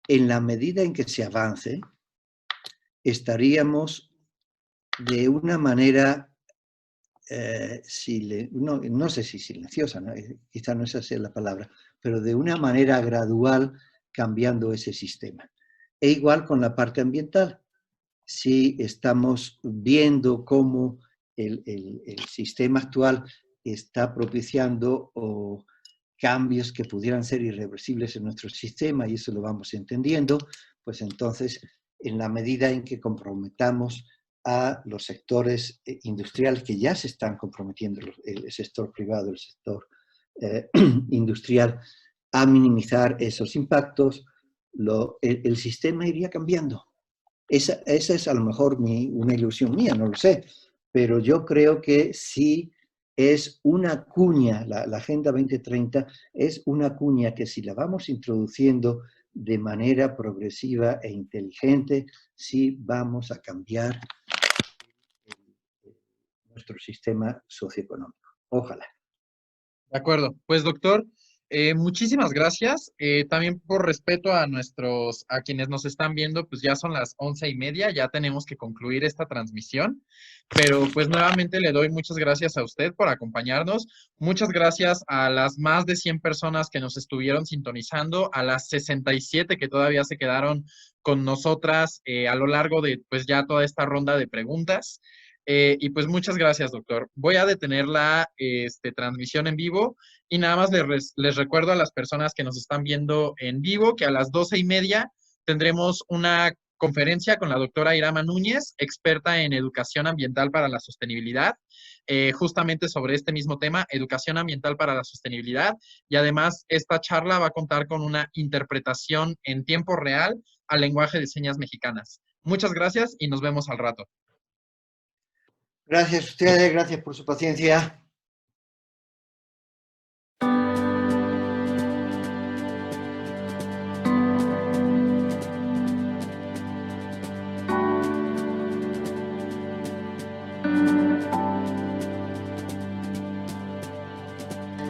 en la medida en que se avance, estaríamos de una manera, no sé si silenciosa, ¿no? Quizá no esa sea la palabra, pero de una manera gradual cambiando ese sistema. E igual con la parte ambiental. Si estamos viendo cómo el sistema actual está propiciando cambios que pudieran ser irreversibles en nuestro sistema, y eso lo vamos entendiendo, pues entonces, en la medida en que comprometamos a los sectores industriales que ya se están comprometiendo, el sector privado, el sector industrial, a minimizar esos impactos, el sistema iría cambiando. Esa es a lo mejor una ilusión mía, no lo sé, pero yo creo que sí es una cuña, la Agenda 2030 es una cuña que si la vamos introduciendo de manera progresiva e inteligente, sí vamos a cambiar nuestro sistema socioeconómico. Ojalá. De acuerdo. Pues, doctor, muchísimas gracias. También por respeto a quienes nos están viendo, pues ya son las 11:30, ya tenemos que concluir esta transmisión. Pero pues nuevamente le doy muchas gracias a usted por acompañarnos. Muchas gracias a las más de 100 personas que nos estuvieron sintonizando, a las 67 que todavía se quedaron con nosotras a lo largo de pues ya toda esta ronda de preguntas. Y pues muchas gracias, doctor. Voy a detener la transmisión en vivo y nada más les recuerdo a las personas que nos están viendo en vivo que a las 12:30 tendremos una conferencia con la doctora Irama Núñez, experta en educación ambiental para la sostenibilidad, justamente sobre este mismo tema, educación ambiental para la sostenibilidad. Y además, esta charla va a contar con una interpretación en tiempo real al lenguaje de señas mexicanas. Muchas gracias y nos vemos al rato. Gracias a ustedes, gracias por su paciencia.